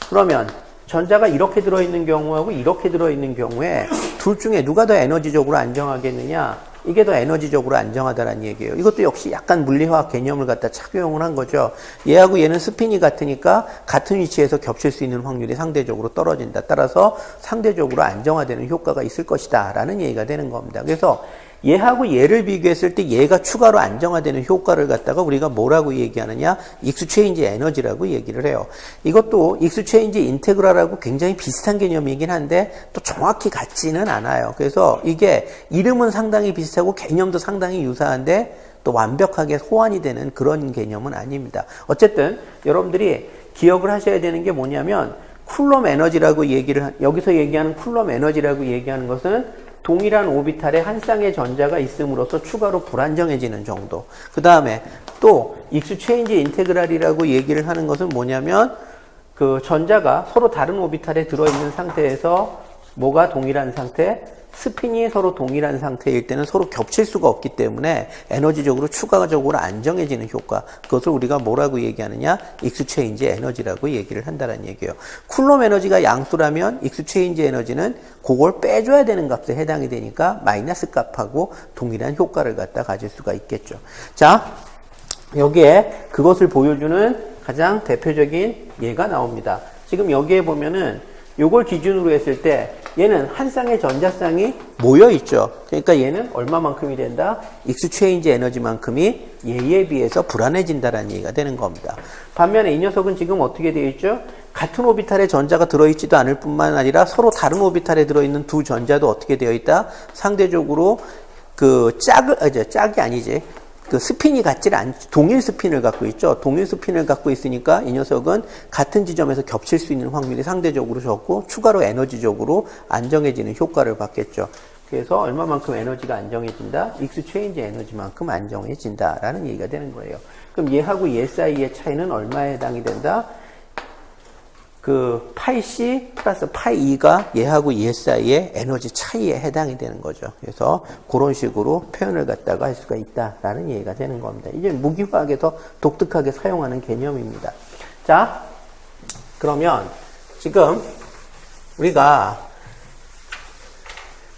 그러면 전자가 이렇게 들어있는 경우하고 이렇게 들어있는 경우에 둘 중에 누가 더 에너지적으로 안정하겠느냐? 이게 더 에너지적으로 안정하다는 얘기예요. 이것도 역시 약간 물리화학 개념을 갖다 착용을 한 거죠. 얘하고 얘는 스핀이 같으니까 같은 위치에서 겹칠 수 있는 확률이 상대적으로 떨어진다. 따라서 상대적으로 안정화되는 효과가 있을 것이다 라는 얘기가 되는 겁니다. 그래서 얘하고 얘를 비교했을 때 얘가 추가로 안정화되는 효과를 갖다가 우리가 뭐라고 얘기하느냐? 익스체인지 에너지라고 얘기를 해요. 이것도 익스체인지 인테그랄하고 굉장히 비슷한 개념이긴 한데 또 정확히 같지는 않아요. 그래서 이게 이름은 상당히 비슷하고 개념도 상당히 유사한데 또 완벽하게 호환이 되는 그런 개념은 아닙니다. 어쨌든 여러분들이 기억을 하셔야 되는 게 뭐냐면, 쿨럼 에너지라고 여기서 얘기하는 쿨럼 에너지라고 얘기하는 것은 동일한 오비탈에 한 쌍의 전자가 있음으로써 추가로 불안정해지는 정도. 그 다음에 또 익스체인지 인테그랄이라고 얘기를 하는 것은 뭐냐면 그 전자가 서로 다른 오비탈에 들어있는 상태에서 뭐가 동일한 상태? 스핀이 서로 동일한 상태일 때는 서로 겹칠 수가 없기 때문에 에너지적으로 추가적으로 안정해지는 효과, 그것을 우리가 뭐라고 얘기하느냐? 익스체인지 에너지라고 얘기를 한다는 얘기예요. 쿨롬 에너지가 양수라면 익스체인지 에너지는 그걸 빼줘야 되는 값에 해당이 되니까 마이너스 값하고 동일한 효과를 갖다 가질 수가 있겠죠. 자, 여기에 그것을 보여주는 가장 대표적인 예가 나옵니다. 지금 여기에 보면은 요걸 기준으로 했을 때 얘는 한 쌍의 전자쌍이 모여 있죠. 그러니까 얘는 얼마만큼이 된다? 익스체인지 에너지만큼이 얘에 비해서 불안해진다라는 얘기가 되는 겁니다. 반면에 이 녀석은 지금 어떻게 되어 있죠? 같은 오비탈에 전자가 들어있지도 않을 뿐만 아니라 서로 다른 오비탈에 들어있는 두 전자도 어떻게 되어 있다? 상대적으로 그 짝이 아니지. 그 스핀이 같지 않죠. 동일 스핀을 갖고 있죠. 동일 스핀을 갖고 있으니까 이 녀석은 같은 지점에서 겹칠 수 있는 확률이 상대적으로 적고 추가로 에너지적으로 안정해지는 효과를 받겠죠. 그래서 얼마만큼 에너지가 안정해진다? 익스체인지 에너지만큼 안정해진다라는 얘기가 되는 거예요. 그럼 얘하고 얘 사이의 차이는 얼마에 해당이 된다? 그 파이 C 플러스 파이 E가 얘하고 얘 사이의 에너지 차이에 해당이 되는 거죠. 그래서 그런 식으로 표현을 갖다가 할 수가 있다라는 얘기가 되는 겁니다. 이제 무기화학에서 독특하게 사용하는 개념입니다. 자, 그러면 지금 우리가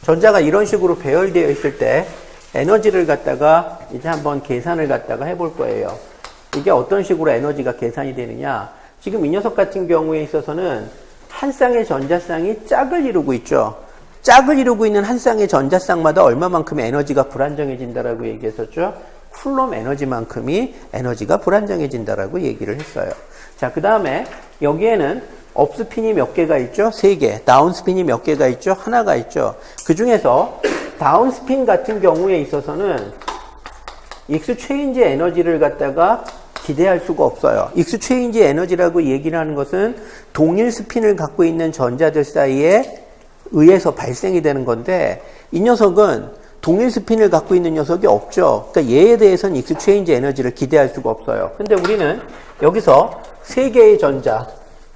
전자가 이런 식으로 배열되어 있을 때 에너지를 갖다가 이제 한번 계산을 갖다가 해볼 거예요. 이게 어떤 식으로 에너지가 계산이 되느냐? 지금 이 녀석 같은 경우에 있어서는 한 쌍의 전자쌍이 짝을 이루고 있죠. 짝을 이루고 있는 한 쌍의 전자쌍마다 얼마만큼의 에너지가 불안정해진다라고 얘기했었죠. 쿨롬 에너지만큼이 에너지가 불안정해진다라고 얘기를 했어요. 자, 그 다음에 여기에는 업스핀이 몇 개가 있죠? 3개. 다운스핀이 몇 개가 있죠? 하나가 있죠. 그 중에서 다운스핀 같은 경우에 있어서는 익스체인지 에너지를 갖다가 기대할 수가 없어요. 익스체인지 에너지라고 얘기를 하는 것은 동일 스핀을 갖고 있는 전자들 사이에 의해서 발생이 되는 건데 이 녀석은 동일 스핀을 갖고 있는 녀석이 없죠. 그러니까 얘에 대해서는 익스체인지 에너지를 기대할 수가 없어요. 근데 우리는 여기서 3개의 전자,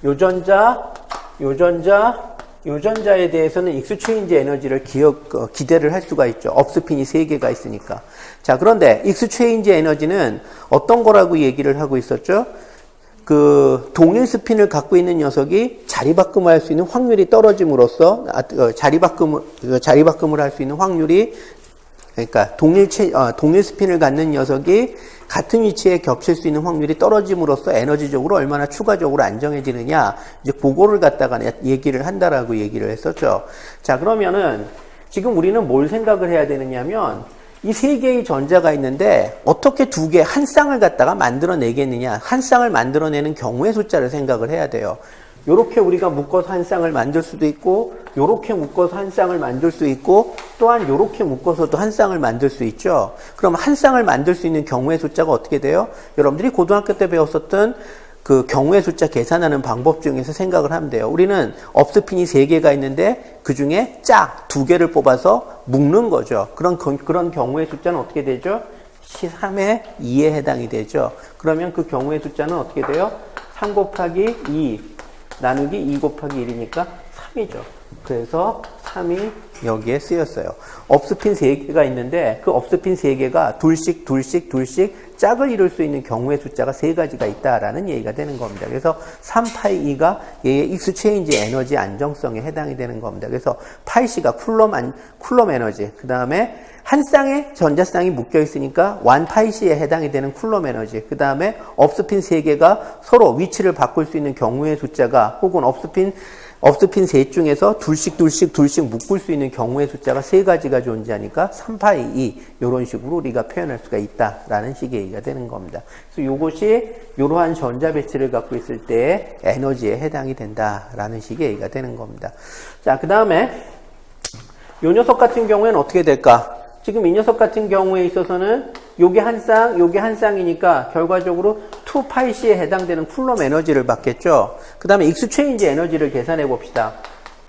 요 전자, 요 전자, 요 전자에 대해서는 익스체인지 에너지를 기대를 할 수가 있죠. 업스핀이 3개가 있으니까. 자, 그런데 익스체인지 에너지는 어떤 거라고 얘기를 하고 있었죠? 그 동일 스핀을 갖고 있는 녀석이 자리바꿈을 할 수 있는 확률이 떨어짐으로써 자리바꿈을 할 수 있는 확률이, 그러니까 동일 스핀을 갖는 녀석이 같은 위치에 겹칠 수 있는 확률이 떨어짐으로써 에너지적으로 얼마나 추가적으로 안정해지느냐, 이제 그거를 갖다가 얘기를 한다라고 얘기를 했었죠. 자, 그러면은 지금 우리는 뭘 생각을 해야 되느냐면 이 3개의 전자가 있는데 어떻게 한 쌍을 갖다가 만들어내겠느냐, 한 쌍을 만들어내는 경우의 숫자를 생각을 해야 돼요. 요렇게 우리가 묶어서 한 쌍을 만들 수도 있고, 요렇게 묶어서 한 쌍을 만들 수 있고, 또한 요렇게 묶어서도 한 쌍을 만들 수 있죠. 그럼 한 쌍을 만들 수 있는 경우의 숫자가 어떻게 돼요? 여러분들이 고등학교 때 배웠었던 그 경우의 숫자 계산하는 방법 중에서 생각을 하면 돼요. 우리는 업스핀이 3개가 있는데 그 중에 짝 2개를 뽑아서 묶는 거죠. 그런 경우의 숫자는 어떻게 되죠? 3의 2에 해당이 되죠. 그러면 그 경우의 숫자는 어떻게 돼요? 3 곱하기 2 나누기 2 곱하기 1이니까 3이죠. 그래서 3이 여기에 쓰였어요. 업스핀 3개가 있는데 그 업스핀 3개가 둘씩 짝을 이룰 수 있는 경우의 숫자가 3가지가 있다라는 얘기가 되는 겁니다. 그래서 3파이 2가 얘의 익스체인지 에너지 안정성에 해당이 되는 겁니다. 그래서 파이 C가 쿨롬 에너지, 그 다음에 한 쌍의 전자쌍이 묶여 있으니까 1파이 C에 해당이 되는 쿨롬 에너지, 그 다음에 업스핀 3개가 서로 위치를 바꿀 수 있는 경우의 숫자가, 혹은 업스핀 3 중에서 둘씩 묶을 수 있는 경우의 숫자가 3가지가 존재하니까 3파이 2, 이런 식으로 우리가 표현할 수가 있다라는 식의 얘기가 되는 겁니다. 그래서 이것이 이러한 전자 배치를 갖고 있을 때 에너지에 해당이 된다라는 식의 얘기가 되는 겁니다. 자, 그 다음에 이 녀석 같은 경우에는 어떻게 될까? 지금 이 녀석 같은 경우에 있어서는 요게 한 쌍, 요게 한 쌍이니까 결과적으로 2파이C에 해당되는 쿨롬 에너지를 받겠죠. 그 다음에 익스체인지 에너지를 계산해 봅시다.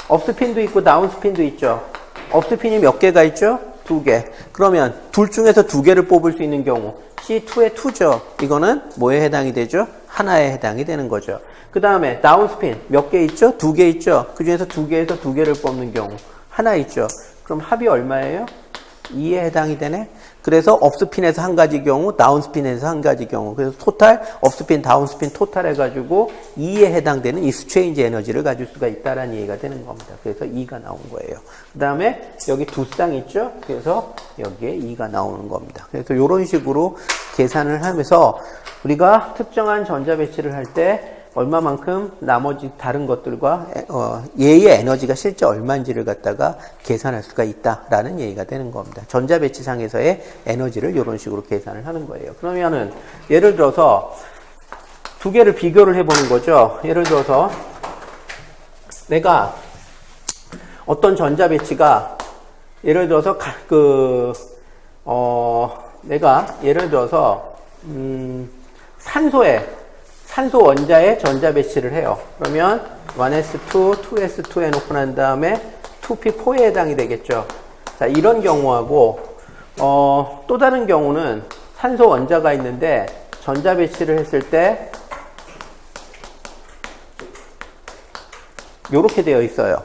업스핀도 있고 다운스핀도 있죠. 업스핀이 몇 개가 있죠? 2개. 그러면 둘 중에서 2개를 뽑을 수 있는 경우, C2의 2죠. 이거는 뭐에 해당이 되죠? 하나에 해당이 되는 거죠. 그 다음에 다운스핀 몇 개 있죠? 2개 있죠. 그 중에서 2개에서 2개를 뽑는 경우 하나 있죠. 그럼 합이 얼마예요? 2에 해당이 되네. 그래서 업스핀에서 한 가지 경우, 다운스핀에서 한 가지 경우. 그래서 토탈, 업스핀, 다운스핀 토탈 해가지고 2에 해당되는 익스체인지 에너지를 가질 수가 있다라는 얘기가 되는 겁니다. 그래서 2가 나온 거예요. 그 다음에 여기 두 쌍 있죠? 그래서 여기에 2가 나오는 겁니다. 그래서 이런 식으로 계산을 하면서 우리가 특정한 전자 배치를 할 때 얼마만큼 나머지 다른 것들과 얘의 에너지가 실제 얼마인지를 갖다가 계산할 수가 있다라는 얘기가 되는 겁니다. 전자 배치상에서의 에너지를 이런 식으로 계산을 하는 거예요. 그러면은 예를 들어서 두 개를 비교를 해보는 거죠. 예를 들어서 내가 어떤 전자 배치가 예를 들어서 내가 예를 들어서 산소 원자의 전자 배치를 해요. 그러면 1s2, 2s2 해놓고 난 다음에 2p4에 해당이 되겠죠. 자, 이런 경우하고 또 다른 경우는 산소 원자가 있는데 전자 배치를 했을 때 이렇게 되어 있어요.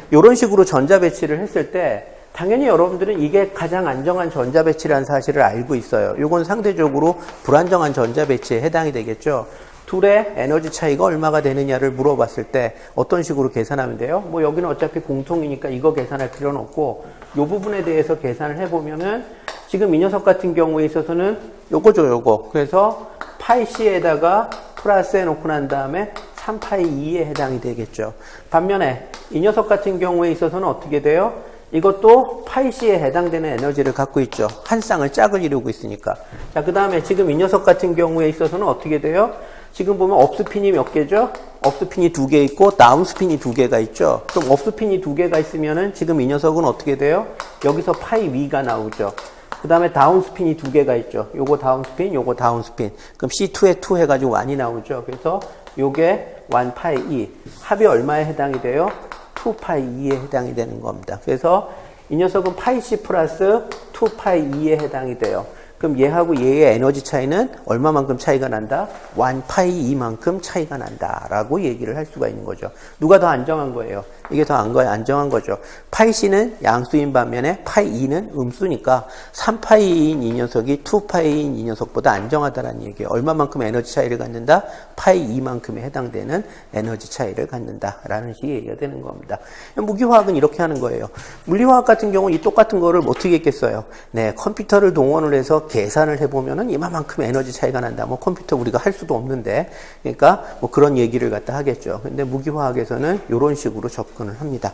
이런 식으로 전자 배치를 했을 때 당연히 여러분들은 이게 가장 안정한 전자 배치라는 사실을 알고 있어요. 이건 상대적으로 불안정한 전자 배치에 해당이 되겠죠. 둘의 에너지 차이가 얼마가 되느냐를 물어봤을 때 어떤 식으로 계산하면 돼요? 뭐 여기는 어차피 공통이니까 이거 계산할 필요는 없고 이 부분에 대해서 계산을 해보면은 지금 이 녀석 같은 경우에 있어서는 요거죠, 요거. 그래서 파이 C에다가 플러스 해놓고 난 다음에 3파이 2에 해당이 되겠죠. 반면에 이 녀석 같은 경우에 있어서는 어떻게 돼요? 이것도 파이 C에 해당되는 에너지를 갖고 있죠. 한 쌍을 짝을 이루고 있으니까. 자, 그 다음에 지금 이 녀석 같은 경우에 있어서는 어떻게 돼요? 지금 보면 업스핀이 몇 개죠? 업스핀이 2개 있고 다운스핀이 2개가 있죠. 그럼 업스핀이 2개가 있으면은 지금 이 녀석은 어떻게 돼요? 여기서 파이 V가 나오죠. 그 다음에 다운스핀이 2개가 있죠. 요거 다운스핀, 요거 다운스핀. 그럼 C2에 2 해가지고 1이 나오죠. 그래서 요게 1파이 2. 합이 얼마에 해당이 돼요? 2파이 2에 해당이 되는 겁니다. 그래서 이 녀석은 파이 C 플러스 2파이 2에 해당이 돼요. 그럼 얘하고 얘의 에너지 차이는 얼마만큼 차이가 난다? 1파이 2만큼 차이가 난다 라고 얘기를 할 수가 있는 거죠. 누가 더 안정한 거예요? 이게 더 안정한 거죠. 파이 C는 양수인 반면에 파이 2는 음수니까 3파이인 이 녀석이 2파이인 이 녀석보다 안정하다라는 얘기예요. 얼마만큼 에너지 차이를 갖는다? 파이 2만큼에 해당되는 에너지 차이를 갖는다라는 식의 얘기가 되는 겁니다. 무기화학은 이렇게 하는 거예요. 물리화학 같은 경우 이 똑같은 거를 어떻게 했겠어요? 네, 컴퓨터를 동원을 해서 계산을 해보면은 이만큼 에너지 차이가 난다. 뭐 컴퓨터 우리가 할 수도 없는데, 그러니까 뭐 그런 얘기를 갖다 하겠죠. 근데 무기화학에서는 이런 식으로 접근을 합니다.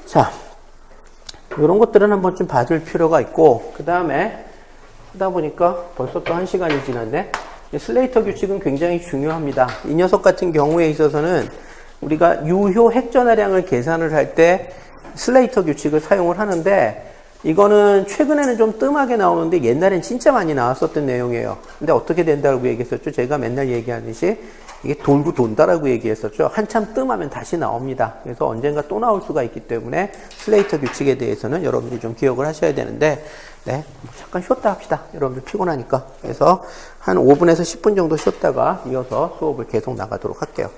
자, 이런 것들은 한번 좀 봐줄 필요가 있고, 그 다음에 하다 보니까 벌써 또 1시간이 지났네. 슬레이터 규칙은 굉장히 중요합니다. 이 녀석 같은 경우에 있어서는 우리가 유효 핵전하량을 계산을 할 때 슬레이터 규칙을 사용을 하는데, 이거는 최근에는 좀 뜸하게 나오는데 옛날엔 진짜 많이 나왔었던 내용이에요. 근데 어떻게 된다고 얘기했었죠? 제가 맨날 얘기하듯이 이게 돌고 돈다라고 얘기했었죠. 한참 뜸하면 다시 나옵니다. 그래서 언젠가 또 나올 수가 있기 때문에 슬레이터 규칙에 대해서는 여러분들이 좀 기억을 하셔야 되는데, 네, 잠깐 쉬었다 합시다. 여러분들 피곤하니까. 그래서 한 5분에서 10분 정도 쉬었다가 이어서 수업을 계속 나가도록 할게요.